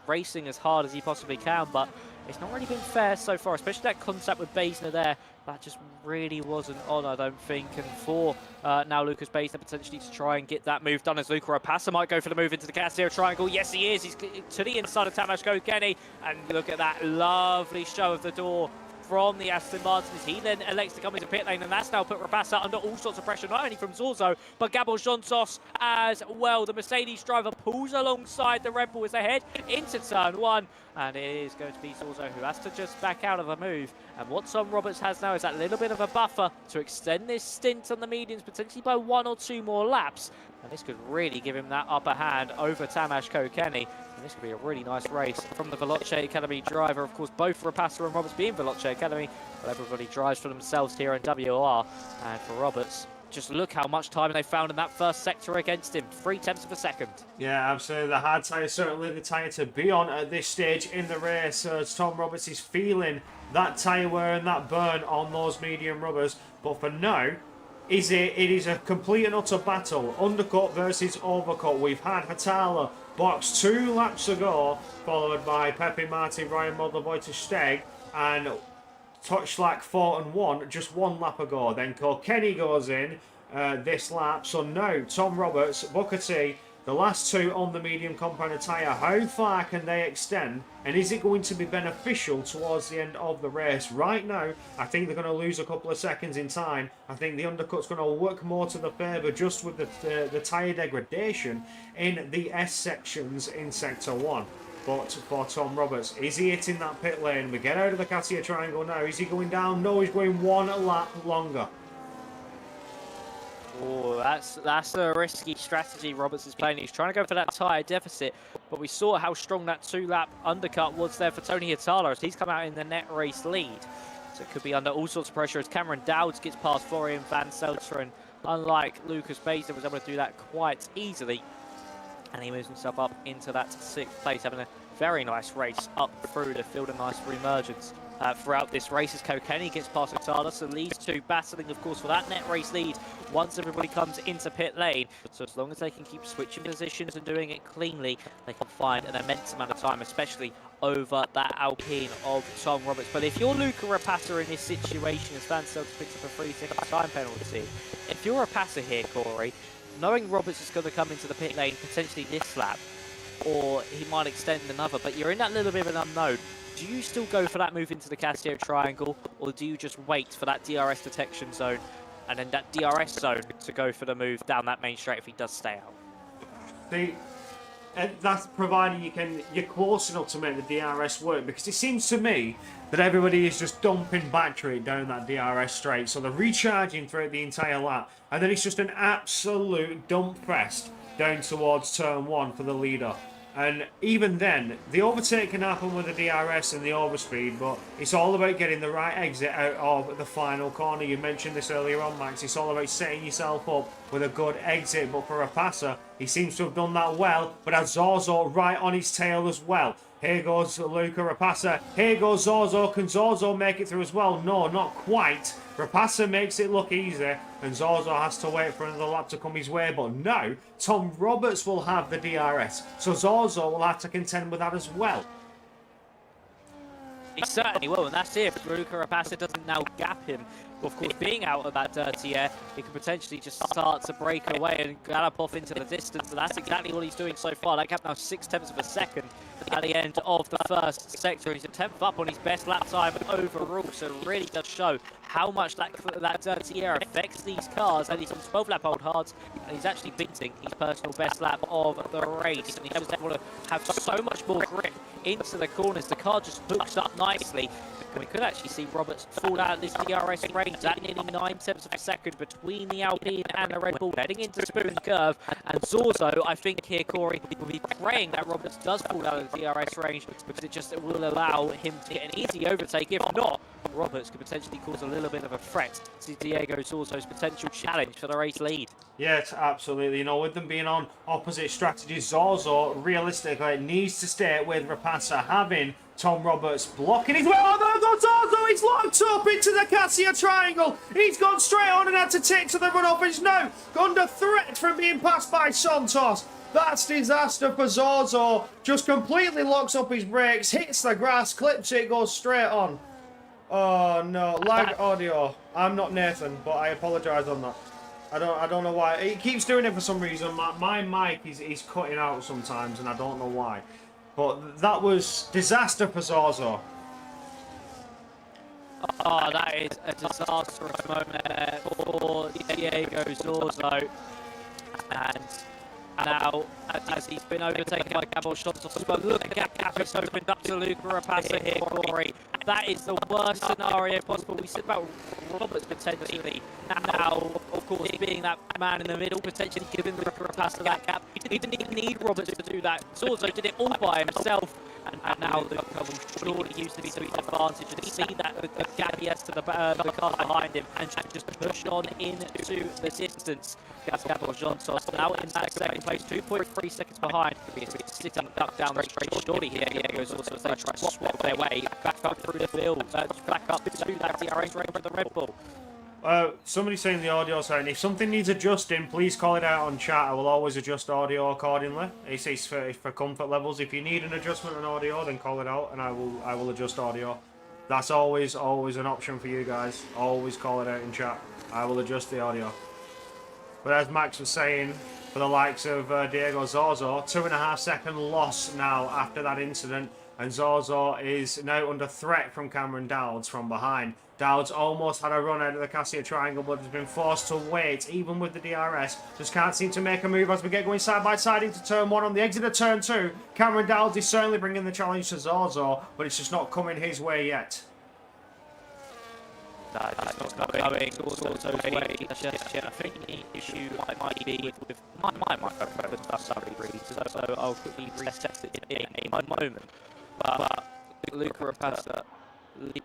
racing as hard as he possibly can, but it's not really been fair so far, especially that contact with Baisner there. That just really wasn't on, I don't think. And for now Lucas Baisner potentially to try and get that move done, as Luca Rapace might go for the move into the Casio triangle. Yes, he is. He's to the inside of Tamas Kokeni, and look at that lovely show of the door from the Aston Martin as he then elects to come into pit lane, and that's now put Rapace under all sorts of pressure, not only from Zorzo, but Gabor Santos as well. The Mercedes driver pulls alongside the Red Bull as they head into turn 1, and it is going to be Zorzo who has to just back out of the move. And what Tom Roberts has now is that little bit of a buffer to extend this stint on the mediums, potentially by 1 or 2 more laps, and this could really give him that upper hand over Tamas Kokeni. And this could be a really nice race from the Veloce Academy driver. Of course, both Rapace and Roberts being Veloce Academy, but everybody drives for themselves here in WOR. And for Roberts, just look how much time they found in that first sector against him. 0.3 of a second. Yeah, absolutely. The hard tyre, certainly the tyre to be on at this stage in the race. As Tom Roberts is feeling that tyre wear and that burn on those medium rubbers. But for now, it is a complete and utter battle. Undercut versus overcut. We've had Hatala box 2 laps ago, followed by Pepe Marti, Ryan Modler, Wojciech Steg, and Touchslack 4 and 1 just 1 lap ago. Then Kokeni goes in this lap. So now Tom Roberts, Booker T, the last 2 on the medium compound tyre. How far can they extend? And is it going to be beneficial towards the end of the race? Right now, I think they're going to lose a couple of seconds in time. I think the undercut's going to work more to the favour just with the tyre degradation in the S sections in Sector 1. But for Tom Roberts, is he hitting that pit lane? We get out of the Cassia triangle now. Is he going down? No, he's going 1 lap longer. Oh, that's a risky strategy Roberts is playing. He's trying to go for that tyre deficit, but we saw how strong that 2-lap undercut was there for Tony Hitala as he's come out in the net race lead. So it could be under all sorts of pressure as Cameron Dowds gets past Florian Van Seltzer, and unlike Lucas Baser was able to do that quite easily. And he moves himself up into that 6th place, having a very nice race up through the field, a nice reemergence throughout this race as Kokeni gets past Otada. So these two battling, of course, for that net race lead once everybody comes into pit lane. So as long as they can keep switching positions and doing it cleanly, they can find an immense amount of time, especially over that Alpine of Tom Roberts. But if you're Luca Rapata in this situation, as Van Seltz picks up a 3-second time penalty, if you're Rapata here, Corey, knowing Roberts is going to come into the pit lane potentially this lap, or he might extend another, but you're in that little bit of an unknown. Do you still go for that move into the Casio triangle, or do you just wait for that DRS detection zone and then that DRS zone to go for the move down that main straight if he does stay out? See, that's providing you're close enough to make the DRS work, because it seems to me that everybody is just dumping battery down that DRS straight, so they're recharging throughout the entire lap, and then it's just an absolute dump fest down towards turn 1 for the leader. And even then, the overtake can happen with the DRS and the overspeed, but it's all about getting the right exit out of the final corner. You mentioned this earlier on, Max. It's all about setting yourself up with a good exit, but for Rapasa, he seems to have done that well, but has Zorzo right on his tail as well. Here goes Luca Rapasa. Here goes Zorzo. Can Zorzo make it through as well? No, not quite. Rapasa makes it look easy, and Zorzo has to wait for another lap to come his way. But now, Tom Roberts will have the DRS, so Zorzo will have to contend with that as well. He certainly will, and that's it. If Luca Rapasa doesn't now gap him, well, of course, being out of that dirty air, he could potentially just start to break away and gallop off into the distance, and that's exactly what he's doing so far. That gap now 0.6 of a second at the end of the first sector. He's a 10th up on his best lap time overall, so it really does show how much that dirty air affects these cars. And he's on 12-lap-old hards, and he's actually beating his personal best lap of the race. And he's just able to have so much more grip into the corners. The car just hooks up nicely. We could actually see Roberts fall out of this DRS range at nearly 9/10 of a second between the Alpine and the Red Bull, heading into Spoon Curve. And Zorzo, I think here, Corey, will be praying that Roberts does fall out of the DRS range, because it just will allow him to get an easy overtake. If not, Roberts could potentially cause a little bit of a threat to Diego Zorzo's potential challenge for the race lead. Yes, absolutely. You know, with them being on opposite strategies, Zorzo realistically needs to stay with Rapasa, having Tom Roberts blocking his way. Oh, there goes Zorzo! He's locked up into the Cassia triangle. He's gone straight on and had to take to the runoff. He's now under threat from being passed by Santos. That's disaster for Zorzo. Just completely locks up his brakes, hits the grass, clips it, goes straight on. Oh no, lag audio. I'm not Nathan, but I apologise on that. I don't know why. It keeps doing it for some reason. My mic is cutting out sometimes, and I don't know why. But that was disaster for Zorzo. Oh, that is a disastrous moment for Diego Zorzo. And now, as he's been overtaken by Gabor Santos, but look, the gap is opened up to Luca Rapasa here, Corey. That is the worst scenario possible. We said about Roberts potentially. Now, of course, being that man in the middle, potentially giving Luca Rapasa that gap. He didn't even need Roberts to do that. Zorzo did it all by himself. And now Luca will surely use this to his advantage and see that the gap he has to the cars behind him and just push on into the distance. Gabor Santos now in that second place, 2.3 seconds behind. He's sitting duck down the straight. Surely here goes also as they try to swap their way back up through the field, back up to that DRS range of the Red Bull. Somebody's saying the audio saying if something needs adjusting, please call it out on chat. I will always adjust audio accordingly. It's for comfort levels. If you need an adjustment on audio, then call it out, and I will adjust audio. That's always an option for you guys. Always call it out in chat. I will adjust the audio. But as Max was saying, for the likes of Diego Zorzo, 2.5 second loss now after that incident, and Zorzo is now under threat from Cameron Dowds from behind. Dowds almost had a run out of the Cassia triangle, but has been forced to wait, even with the DRS. Just can't seem to make a move as we get going side by side into turn 1. On the exit of turn 2, Cameron Dowds is certainly bringing the challenge to Zorzo, but it's just not coming his way yet. It's not going Zorzo's way. I think the issue might be with my microphone for some reason, so I'll quickly reset it in a moment. But Luca Rapasa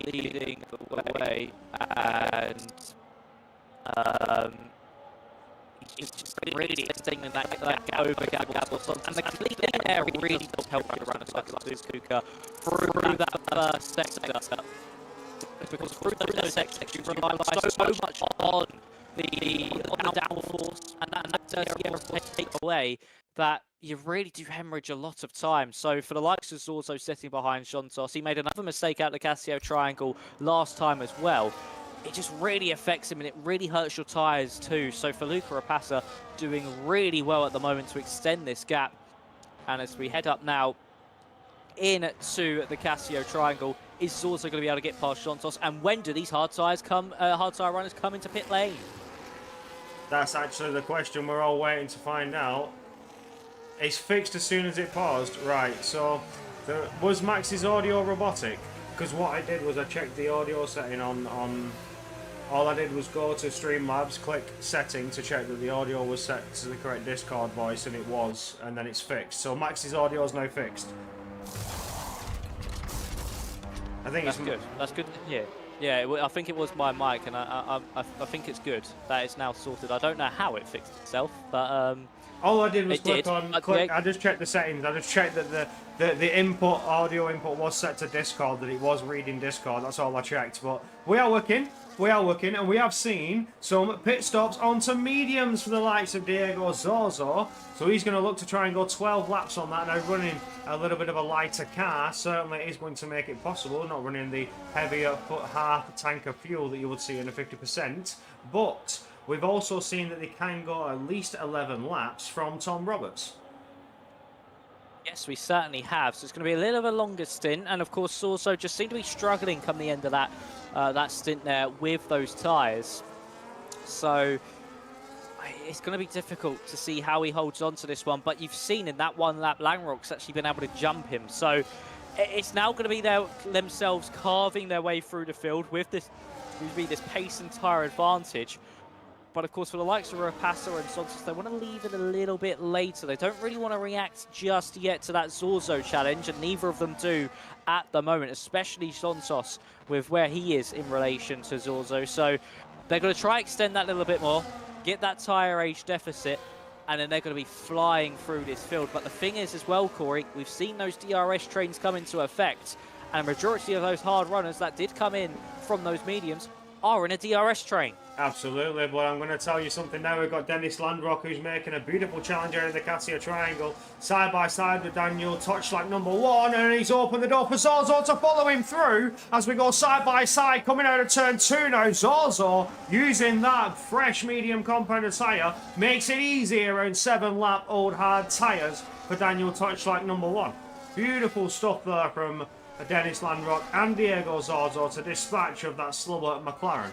leading the way, and he's just really extending that gap over Gabos, and the clean air really does help you run a like Kuka through that first sector. Because through those sectors you rely so much on the downforce, and that does take away that you really do hemorrhage a lot of time. So for the likes of Zorzo sitting behind Xontos, he made another mistake out the Casio triangle last time as well. It just really affects him, and it really hurts your tyres too. So for Luca Rapasa, doing really well at the moment to extend this gap. And as we head up now into the Casio triangle, is Zorzo going to be able to get past Xontos? And when do these hard tyre runners come into pit lane? That's actually the question we're all waiting to find out. It's fixed as soon as it paused. Right, so was Max's audio robotic? Because what I did was I checked the audio setting on all I did was go to Streamlabs, click setting to check that the audio was set to the correct Discord voice, and it was, and then it's fixed. So Max's audio is now fixed. I think that's good. That's good to hear. Yeah, I think it was my mic, and I think it's good that it's now sorted. I don't know how it fixed itself, but all I did was click. I just checked the settings. I just checked that the input, audio input was set to Discord, that it was reading Discord. That's all I checked. But we are working. We are working, and we have seen some pit stops onto mediums for the likes of Diego Zorzo. So he's going to look to try and go 12 laps on that. Now running a little bit of a lighter car certainly is going to make it possible. Not running the heavier half tank of fuel that you would see in a 50%. But we've also seen that they can go at least 11 laps from Tom Roberts. Yes, we certainly have. So it's going to be a little bit longer stint. And of course, Zorzo just seemed to be struggling come the end of that stint there with those tyres. So it's going to be difficult to see how he holds on to this one. But you've seen in that one lap, Langrock's actually been able to jump him. So it's now going to be themselves carving their way through the field with this pace and tyre advantage. But of course, for the likes of Rapasa and Xontos, they want to leave it a little bit later. They don't really want to react just yet to that Zorzo challenge, and neither of them do at the moment, especially Xontos with where he is in relation to Zorzo. So they're going to try extend that a little bit more, get that tyre age deficit, and then they're going to be flying through this field. But the thing is as well, Corey, we've seen those DRS trains come into effect, and a majority of those hard runners that did come in from those mediums are in a DRS train. Absolutely, but I'm going to tell you something now. We've got Dennis Landrock, who's making a beautiful challenge out of the Casio Triangle, side by side with Daniel Touchlight #1, and he's opened the door for Zorzo to follow him through as we go side by side, coming out of turn 2 now. Zorzo, using that fresh medium compounded tyre, makes it easy around 7-lap old hard tyres for Daniel Touchlight #1. Beautiful stuff there from Dennis Landrock and Diego Zorzo to dispatch of that slubber McLaren.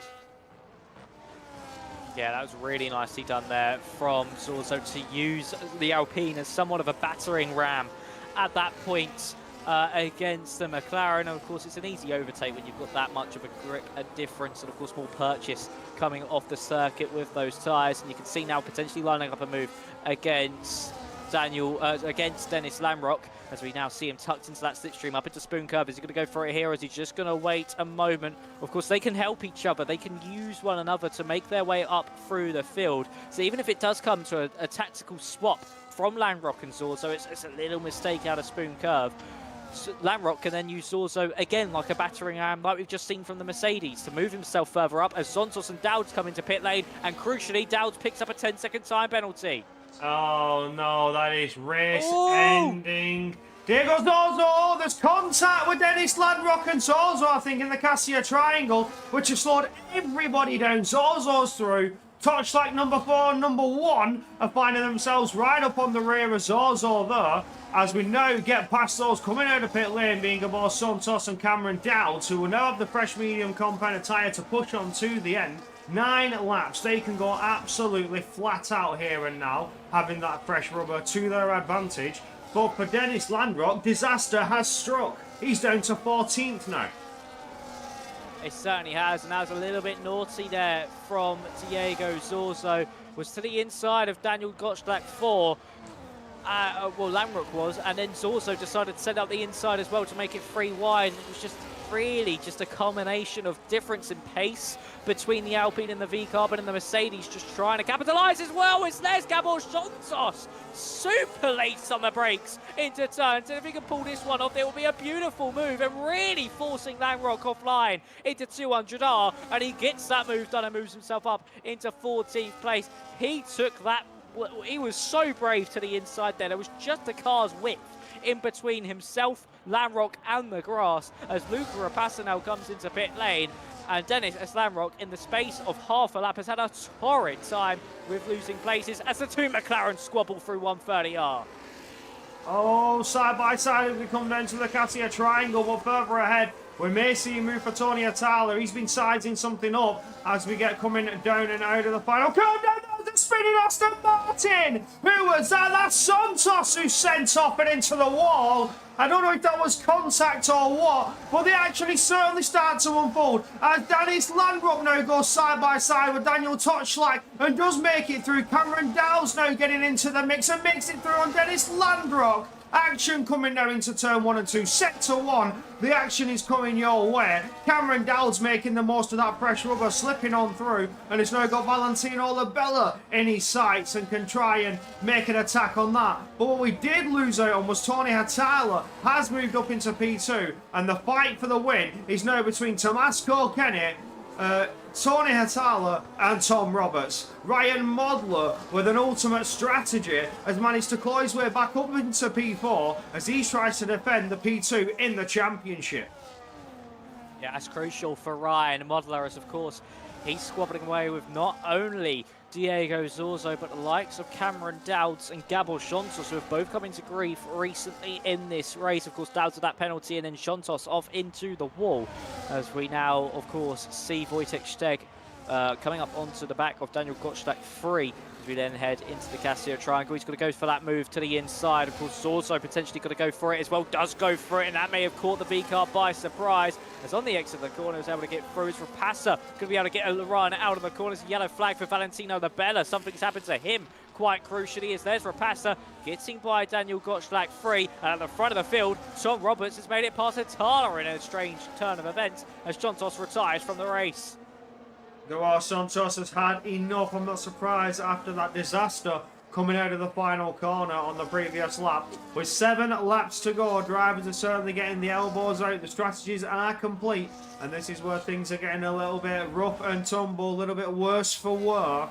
Yeah, that was really nicely done there from Zorzo to use the Alpine as somewhat of a battering ram at that point against the McLaren. And of course, it's an easy overtake when you've got that much of a difference, and of course more purchase coming off the circuit with those tyres. And you can see now potentially lining up a move against Dennis Lamrock, as we now see him tucked into that slipstream up into Spoon Curve. Is he going to go for it here, or is he just going to wait a moment? Of course, they can help each other. They can use one another to make their way up through the field. So even if it does come to a tactical swap from Lamrock and Zorzo, it's a little mistake out of Spoon Curve. So Lamrock can then use Zorzo again like a battering ram, like we've just seen from the Mercedes, to move himself further up as Xontos and Dowds come into pit lane. And crucially, Dowds picks up a 10-second time penalty. Oh no, that is race ending. Diego Zorzo, there's contact with Dennis Landrock and Zorzo, I think, in the Casio Triangle, which has slowed everybody down. Zorzo's through. Touchlight #4, #1 are finding themselves right up on the rear of Zorzo there, as we now get past those coming out of pit lane, being both Xontos and Cameron Dowds, who will now have the fresh medium compounded tyre to push on to the end. 9 laps, they can go absolutely flat out here and now, having that fresh rubber to their advantage. But for Dennis Landrock, disaster has struck. He's down to 14th now. It certainly has, and that was a little bit naughty there from Diego Zorzo. Was to the inside of Daniel Gottschalk 4. Well, Lamrock was, and then Zorzo decided to set up the inside as well to make it 3 wide. It was just really just a combination of difference in pace between the Alpine and the V-Carbon and the Mercedes, just trying to capitalise as well. It's Les Gabor Santos, super late on the brakes into turns, and if he can pull this one off, it will be a beautiful move and really forcing Lamrock offline into 200R, and he gets that move done and moves himself up into 14th place. He took that. He was so brave to the inside there. There was just a car's width in between himself, Lamrock, and the grass as Luca Rapassa now comes into pit lane. And Dennis Lamrock, in the space of half a lap, has had a torrid time with losing places as the two McLaren squabble through 130R. Oh, side by side as we come down to the Cassia Triangle, but further ahead, we may see a move for Tony Atala. He's been sizing something up as we get coming down and out of the final. Come down, the spinning Aston Martin! Who was that? That's Santos who sent off and into the wall. I don't know if that was contact or what, but they actually certainly start to unfold as Dennis Lamrock now goes side by side with Daniel Gottschalk and does make it through. Cameron Dow's now getting into the mix and makes it through on Dennis Lamrock. Action coming now into turn 1 and 2. Sector 1, the action is coming your way. Cameron Dow's making the most of that fresh rubber, slipping on through, and it's now got Valentino Labella in his sights and can try and make an attack on that. But what we did lose out on was Tony Hatala has moved up into P2, and the fight for the win is now between Tomasco Kenny, Tony Hatala and Tom Roberts. Ryan Modler, with an ultimate strategy, has managed to claw his way back up into P4 as he tries to defend the P2 in the championship. Yeah, that's crucial for Ryan Modler, as of course he's squabbling away with not only Diego Zorzo, but the likes of Cameron Dowds and Gabor Santos, who have both come into grief recently in this race. Of course, Dowds with that penalty, and then Santos off into the wall, as we now, of course, see Wojtek Steg coming up onto the back of Daniel Gottschalk 3. As we then head into the Casio Triangle, he's going to go for that move to the inside. Of course, Zorzo potentially going to go for it as well, does go for it, and that may have caught the V-car by surprise. As on the exit of the corner, was able to get through. As Rapassa going to be able to get a run out of the corners. Yellow flag for Valentino Labella. Something's happened to him quite crucially, as there's Rapassa getting by Daniel Gottschalk 3. And at the front of the field, Tom Roberts has made it past Atala in a strange turn of events as Santos retires from the race. WOR Santos has had enough. I'm not surprised after that disaster coming out of the final corner on the previous lap. With 7 laps to go, drivers are certainly getting the elbows out. The strategies are complete, and this is where things are getting a little bit rough and tumble, a little bit worse for WOR.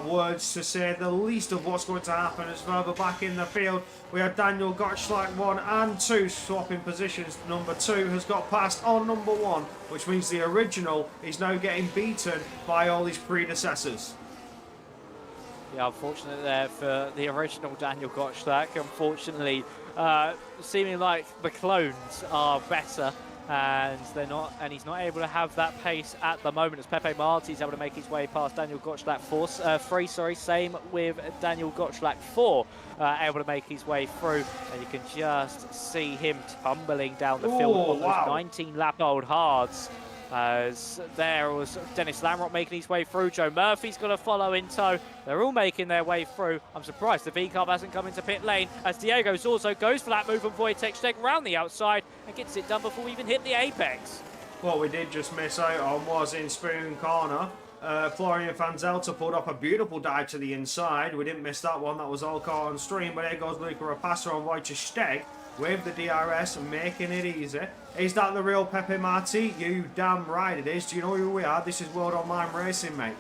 Words to say the least of what's going to happen as further back in the field. We have Daniel Gottschalk 1 and 2 swapping positions. Number 2 has got past on number 1, which means the original is now getting beaten by all his predecessors. Yeah, unfortunately there for the original Daniel Gottschalk. Unfortunately, seeming like the clones are better, and they're not, and he's not able to have that pace at the moment as Pepe Marti's able to make his way past Daniel Gottschalk 3, same with Daniel Gottschalk 4, able to make his way through, and you can just see him tumbling down the field on those 19-lap-old hards. As there was Dennis Lamrock making his way through. Joe Murphy's going to follow in tow. They're all making their way through. I'm surprised the V-Carb hasn't come into pit lane as Diego Zorzo goes for that move on Wojtek Steg round the outside and gets it done before we even hit the apex. What we did just miss out on was in Spoon Corner. Florian Fanzelta pulled up a beautiful dive to the inside. We didn't miss that one. That was all caught on stream. But there goes Luca Rapassa on Wojtek Steg with the DRS and making it easy. Is that the real Pepe Marti? You damn right it is. Do you know who we are? This is World Online Racing, mate.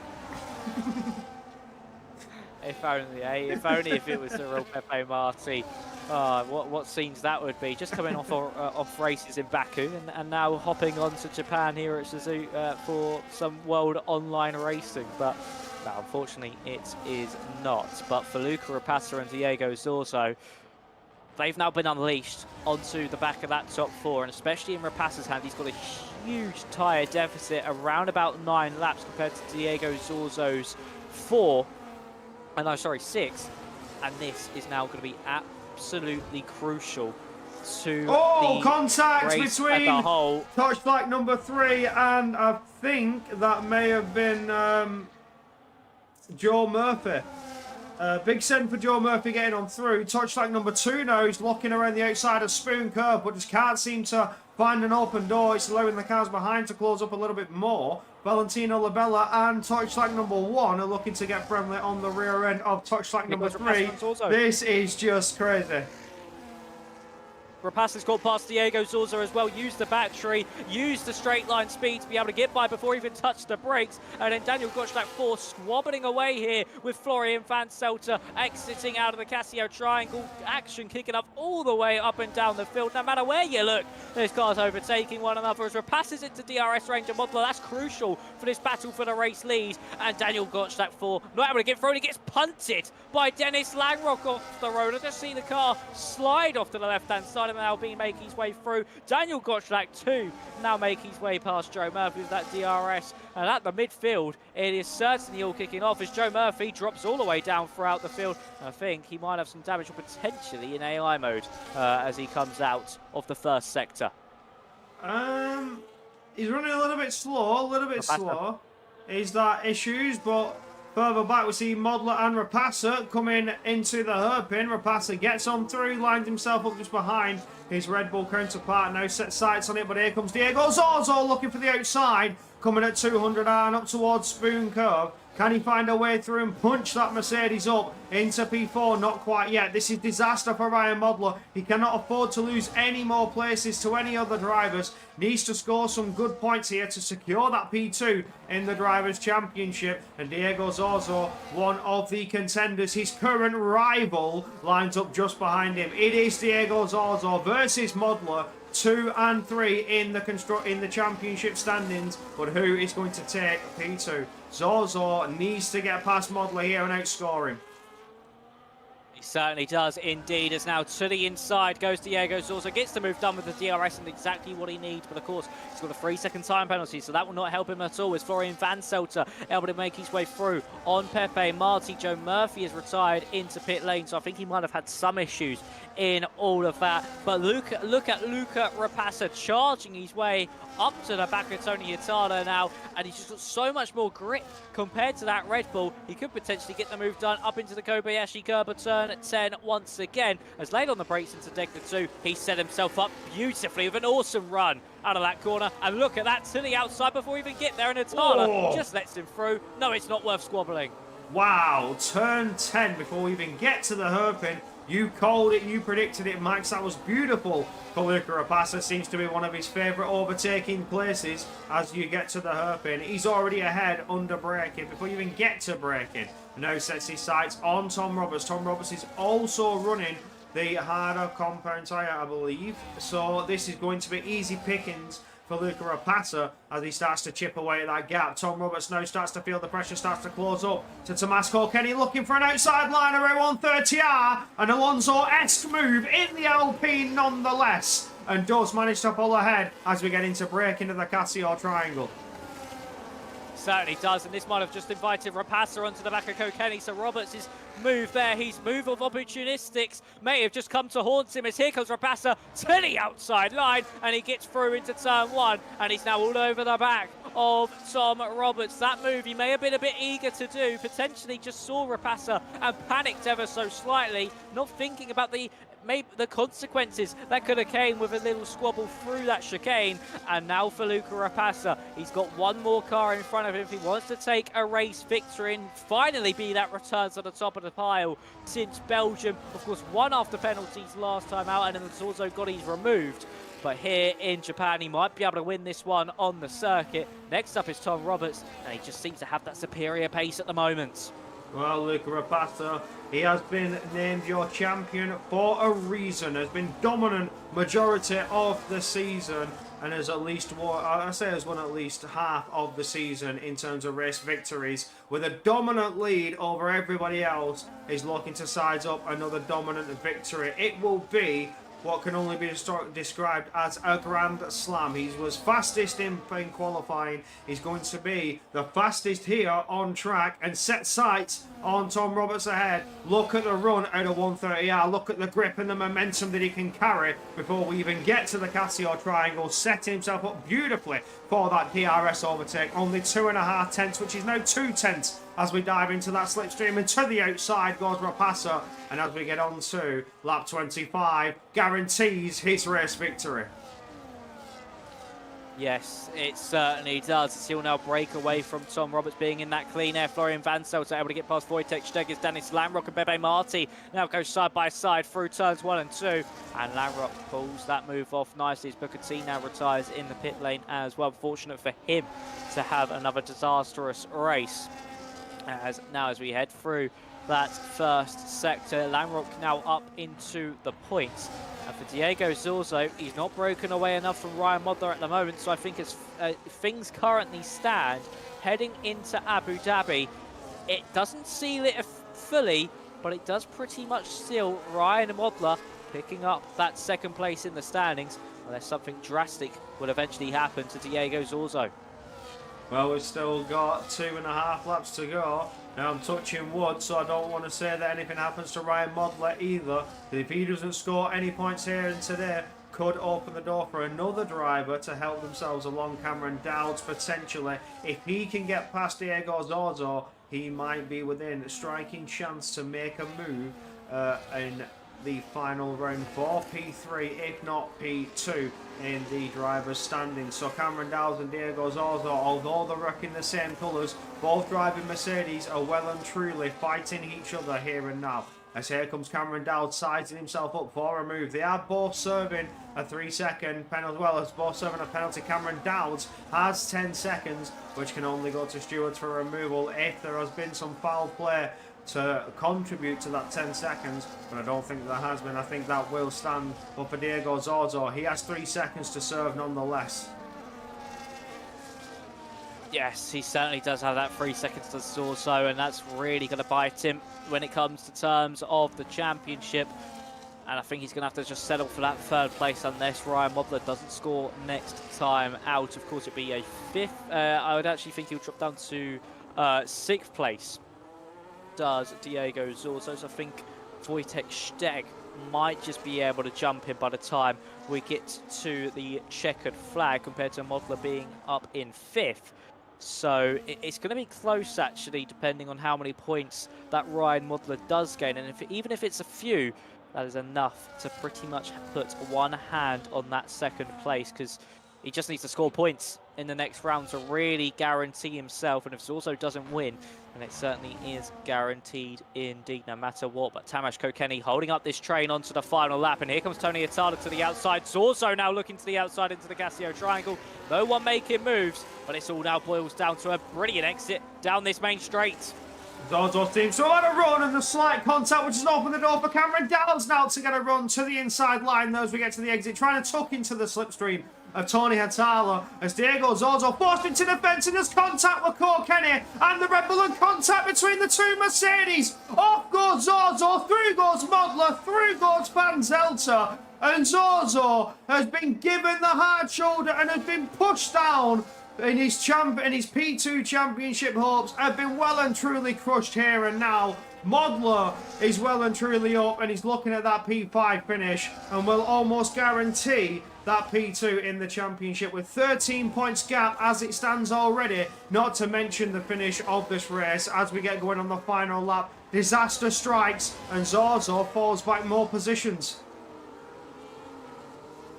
If only, eh? If only if it was the real Pepe Marti. What scenes that would be. Just coming off races in Baku and now hopping on to Japan here at Suzuka for some World Online Racing. But no, unfortunately it is not. But for Luca Rapassa and Diego Zorzo, they've now been unleashed onto the back of that top 4, and especially in Rapassa's hand, he's got a huge tyre deficit, around about 9 laps compared to Diego Zorzo's 6, and this is now going to be absolutely crucial to the contact race between as a whole. touch flag number 3 and I think that may have been Joe Murphy. Big send for Joe Murphy getting on through. Touch flag number 2 now. He's looking around the outside of Spoon Curve, but just can't seem to find an open door. It's allowing the cars behind to close up a little bit more. Valentino Labella and touch flag number 1 are looking to get friendly on the rear end of touch flag number 3. This is just crazy. Rapassa's got past Diego Zorza as well, used the battery, used the straight line speed to be able to get by before he even touched the brakes. And then Daniel Gottschalk 4 squabbling away here with Florian Van Selter exiting out of the Casio triangle. Action kicking up all the way up and down the field. No matter where you look, there's cars overtaking one another as Rapassa's into DRS Ranger Modeler. That's crucial for this battle for the race lead. And Daniel Gottschalk 4 not able to get through. He gets punted by Dennis Langrock off the road. I just see the car slide off to the left-hand side. Now being making his way through. Daniel Gottschalk 2 now making his way past Joe Murphy with that DRS. And at the midfield, it is certainly all kicking off as Joe Murphy drops all the way down throughout the field. I think he might have some damage or potentially in AI mode as he comes out of the first sector. He's running a little bit slow, Is that issues, but further back, we see Modeler and Rapassa coming into the hairpin. Rapassa gets on through, lines himself up just behind his Red Bull counterpart. Now sets sights on it, but here comes Diego Zorzo looking for the outside, coming at 200 and up towards Spoon Curve. Can he find a way through and punch that Mercedes up into P4? Not quite yet. This is disaster for Ryan Modeler. He cannot afford to lose any more places to any other drivers. Needs to score some good points here to secure that P2 in the Drivers' Championship. And Diego Zorzo, one of the contenders, his current rival, lines up just behind him. It is Diego Zorzo versus Modeler. 2 and 3 in the championship standings, but who is going to take P2? Zorzo needs to get past Modeler here and outscore him. He certainly does indeed, as now to the inside goes Diego Zorza, gets the move done with the DRS and exactly what he needs, but of course he's got a 3-second time penalty, so that will not help him at all as Florian Van Selter able to make his way through on Pepe Marti. Joe Murphy is retired into pit lane, so I think he might have had some issues in all of that, but look at Luca Rapassa charging his way up to the back of Tony Hurtado now, and he's just got so much more grip compared to that Red Bull. He could potentially get the move done up into the Kobayashi curb at turn 10 once again. As laid on the brakes into Degner 2, he set himself up beautifully with an awesome run out of that corner. And look at that, to the outside before we even get there, and Hurtado just lets him through. No, it's not worth squabbling. Wow, turn 10 before we even get to the hairpin. You called it, you predicted it, Max. That was beautiful for Luca Rapassa. Seems to be one of his favourite overtaking places as you get to the hairpin. He's already ahead under braking before you even get to braking. Now sets his sights on Tom Roberts. Tom Roberts is also running the harder compound tyre, I believe. So this is going to be easy pickings for Luca Rapassa as he starts to chip away at that gap. Tom Roberts now starts to feel the pressure, starts to close up to Tommaso Kenny, looking for an outside line around 130R. An Alonso-esque move in the Alpine nonetheless, and does manage to pull ahead as we get into break into the Casio triangle. Certainly does, and this might have just invited Rapassa onto the back of Kokeni, so Roberts' move there, his move of opportunistics, may have just come to haunt him as here comes Rapassa to the outside line, and he gets through into turn 1, and he's now all over the back of Tom Roberts. That move he may have been a bit eager to do, potentially just saw Rapassa and panicked ever so slightly, not thinking about maybe the consequences that could have came with a little squabble through that chicane. And now for Luca Rapassa, he's got one more car in front of him if he wants to take a race victory and finally be that returns to the top of the pile since Belgium. Of course, one after penalties last time out, and then it's also got his removed. But here in Japan, he might be able to win this one on the circuit. Next up is Tom Roberts, and he just seems to have that superior pace at the moment. Well, Luca Rapassa, he has been named your champion for a reason. Has been dominant majority of the season and has at least won, has won at least half of the season in terms of race victories. With a dominant lead over everybody else, he's looking to size up another dominant victory. It will be what can only be described as a grand slam. He was fastest in qualifying. He's going to be the fastest here on track and set sights on Tom Roberts ahead. Look at the run at a 130R. Look at the grip and the momentum that he can carry before we even get to the Casio triangle, setting himself up beautifully for that DRS overtake. Only 2.5 tenths, which is now 2 tenths as we dive into that slipstream, and to the outside goes Rapasso, and as we get on to lap 25, guarantees his race victory. Yes, it certainly does. As he'll now break away from Tom Roberts being in that clean air. Florian Van Selt's able to get past Wojtek Steggers. Dennis Lamrock and Bebe Marti now go side by side through turns 1 and 2. And Lamrock pulls that move off nicely as Booker T now retires in the pit lane as well. Fortunate for him to have another disastrous race. As we head through that first sector, Lamrock now up into the points. And for Diego Zorzo, he's not broken away enough from Ryan Modler at the moment, so I think as things currently stand, heading into Abu Dhabi, it doesn't seal it fully, but it does pretty much seal Ryan Modler picking up that second place in the standings, unless something drastic will eventually happen to Diego Zorzo. Well, we've still got 2.5 laps to go. Now I'm touching wood, so I don't want to say that anything happens to Ryan Modler either. If he doesn't score any points here and today, could open the door for another driver to help themselves along. Cameron Dowds potentially. If he can get past Diego Zorzo, he might be within a striking chance to make a move in the final round for P3, if not P2 in the driver's standings. So Cameron Dowds and Diego Zorzo, although they're rocking the same colours, both driving Mercedes, are well and truly fighting each other here and now. As here comes Cameron Dowds sizing himself up for a move. They are both serving a 3-second penalty, as well as both serving a penalty. Cameron Dowds has 10 seconds, which can only go to stewards for removal if there has been some foul play to contribute to that 10 seconds, but I don't think there has been. I think that will stand up for Diego Zorzo. He has 3 seconds to serve nonetheless. Yes, he certainly does have that 3 seconds to Zorzo, and that's really going to bite him when it comes to terms of the championship. And I think he's going to have to just settle for that 3rd place unless Ryan Modler doesn't score next time out. Of course, it'd be a 5th. I would actually think he'll drop down to 6th place. Does Diego Zorzo. So I think Wojtek Steg might just be able to jump him by the time we get to the checkered flag, compared to Modler being up in 5th. So it's going to be close, actually, depending on how many points that Ryan Modler does gain. And even if it's a few, that is enough to pretty much put one hand on that 2nd place, because he just needs to score points in the next round to really guarantee himself. And if Zorzo doesn't win, then it certainly is guaranteed indeed, no matter what. But Tamas Kokeni holding up this train onto the final lap. And here comes Tony Atala to the outside. Zorzo now looking to the outside into the Casio triangle. No one making moves, but it's all now boils down to a brilliant exit down this main straight. Zorzo's team still had a run and the slight contact, which has opened the door for Cameron Dowds now to get a run to the inside line as we get to the exit, trying to tuck into the slipstream of Tony Hatala as Diego Zorzo forced into the fence, and there's contact with Kenny and the Red Bull, and contact between the two Mercedes. Off goes Zorzo, through goes Modler, through goes Van Zelter, and Zorzo has been given the hard shoulder and has been pushed down. In his P2 championship hopes have been well and truly crushed here and now. Modler is well and truly up, and he's looking at that P5 finish and will almost guarantee that P2 in the championship with 13 points gap as it stands already, not to mention the finish of this race as we get going on the final lap. Disaster strikes and Zorzo falls back more positions.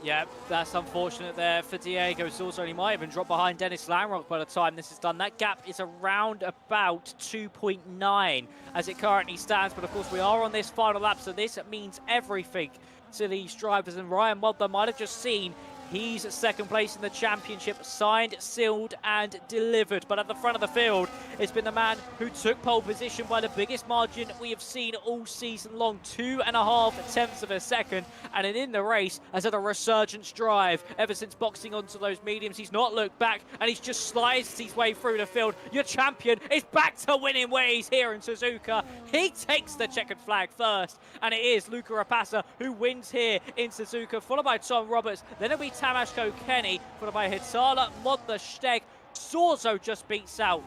Yeah, that's unfortunate there for Diego Zorzo. He might even drop behind Dennis Lamrock by the time this is done. That gap is around about 2.9 as it currently stands. But of course, we are on this final lap, so this means everything to these drivers. And Ryan Modler might have just seen He's second place in the championship, signed, sealed and delivered. But at the front of the field, it's been the man who took pole position by the biggest margin we have seen all season long, 2.5 tenths of a second. And in the race has had a resurgence drive ever since boxing onto those mediums. He's not looked back and he's just sliced his way through the field. Your champion is back to winning ways here in Suzuka. He takes the checkered flag first, and it is Luca Rapassa who wins here in Suzuka, followed by Tom Roberts. Then it'll be Tamashko Kenny, followed by Hitala Modler Steg. Sorzo just beats out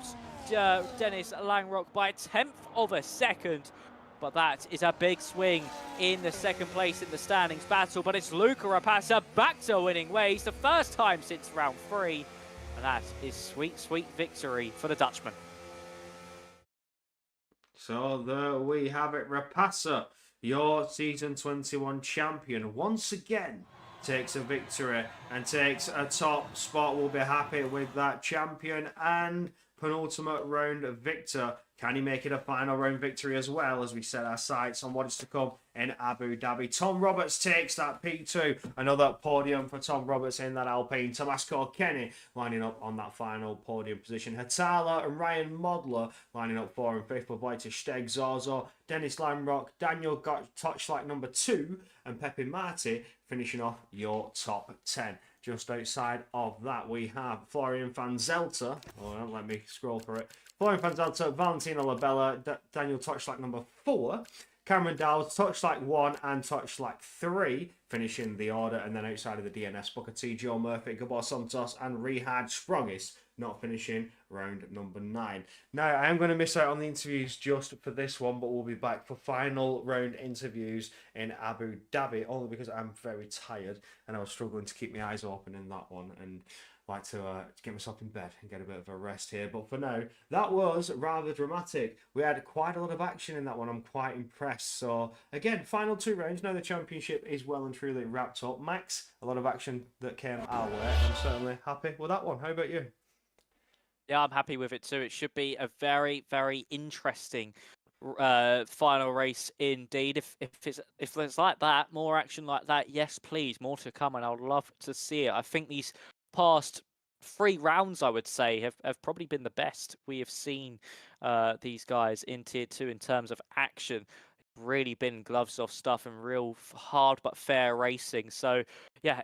Dennis Langrock by a tenth of a second. But that is a big swing in the second place in the standings battle. But it's Luca Rapassa back to winning ways, the first time since round 3. And that is sweet, sweet victory for the Dutchman. So there we have it. Rapassa, your season 21 champion, once again takes a victory and takes a top spot. We'll be happy with that champion and penultimate round victor. Can he make it a final round victory as well as we set our sights on what is to come in Abu Dhabi? Tom Roberts takes that P2. Another podium for Tom Roberts in that Alpine. Tomasko Kenny lining up on that final podium position. Hatala and Ryan Modler lining up 4 and 5th. Bobaita Steg Zorzo, Dennis Lamrock, Daniel got touchlight number 2, and Pepe Marti finishing off your top 10. Just outside of that, we have Florian van Zelter. Oh, let me scroll for it. Florian van Zelter, Valentino Labella, Daniel Touchlight number 4, Cameron Dowles, Touchlight 1 and Touchlight 3, finishing the order. And then outside of the DNS, Booker T, Joe Murphy, Gabor Santos, and Rihad Sprongis, not finishing round number 9. Now, I am going to miss out on the interviews just for this one, but we'll be back for final round interviews in Abu Dhabi, only because I'm very tired and I was struggling to keep my eyes open in that one and like to get myself in bed and get a bit of a rest here. But for now, that was rather dramatic. We had quite a lot of action in that one. I'm quite impressed. So again, final 2 rounds. Now the championship is well and truly wrapped up. Max, a lot of action that came our way. I'm certainly happy with that one. How about you? Yeah, I'm happy with it too. It should be a very, very interesting final race indeed. If it's like that, more action like that, yes, please, more to come, and I would love to see it. I think these past 3 rounds, I would say, have probably been the best we have seen these guys in Tier 2 in terms of action. Really been gloves off stuff and real hard but fair racing. So yeah,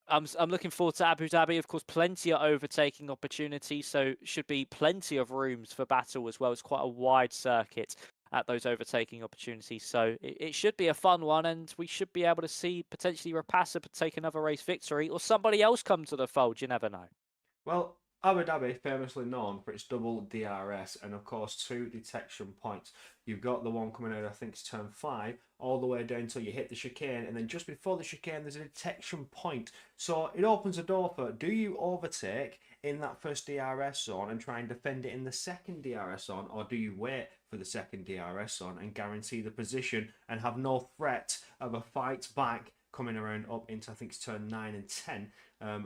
I'm looking forward to Abu Dhabi. Of course, plenty of overtaking opportunities, so should be plenty of rooms for battle as well. It's quite a wide circuit at those overtaking opportunities, so it should be a fun one, and we should be able to see potentially Rapassa take another race victory, or somebody else come to the fold. You never know. Well, Abu Dhabi, famously known for its double DRS and, of course, 2 detection points. You've got the one coming out, I think it's turn 5, all the way down until you hit the chicane, and then just before the chicane, there's a detection point. So it opens a door for, do you overtake in that first DRS zone and try and defend it in the second DRS zone, or do you wait for the second DRS zone and guarantee the position and have no threat of a fight back coming around up into, I think it's turn 9 and 10,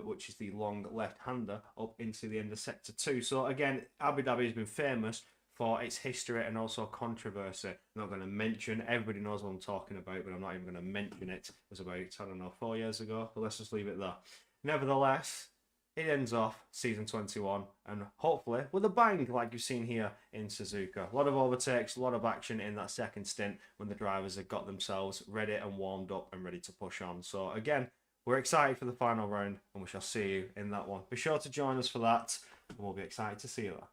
which is the long left-hander up into the end of Sector 2. So again, Abu Dhabi has been famous for its history and also controversy. I'm not going to mention, everybody knows what I'm talking about, but I'm not even going to mention it. It was about, I don't know, 4 years ago, but let's just leave it there. Nevertheless, it ends off season 21, and hopefully with a bang like you've seen here in Suzuka. A lot of overtakes, a lot of action in that second stint when the drivers have got themselves ready and warmed up and ready to push on. So again, we're excited for the final round, and we shall see you in that one. Be sure to join us for that, and we'll be excited to see you there.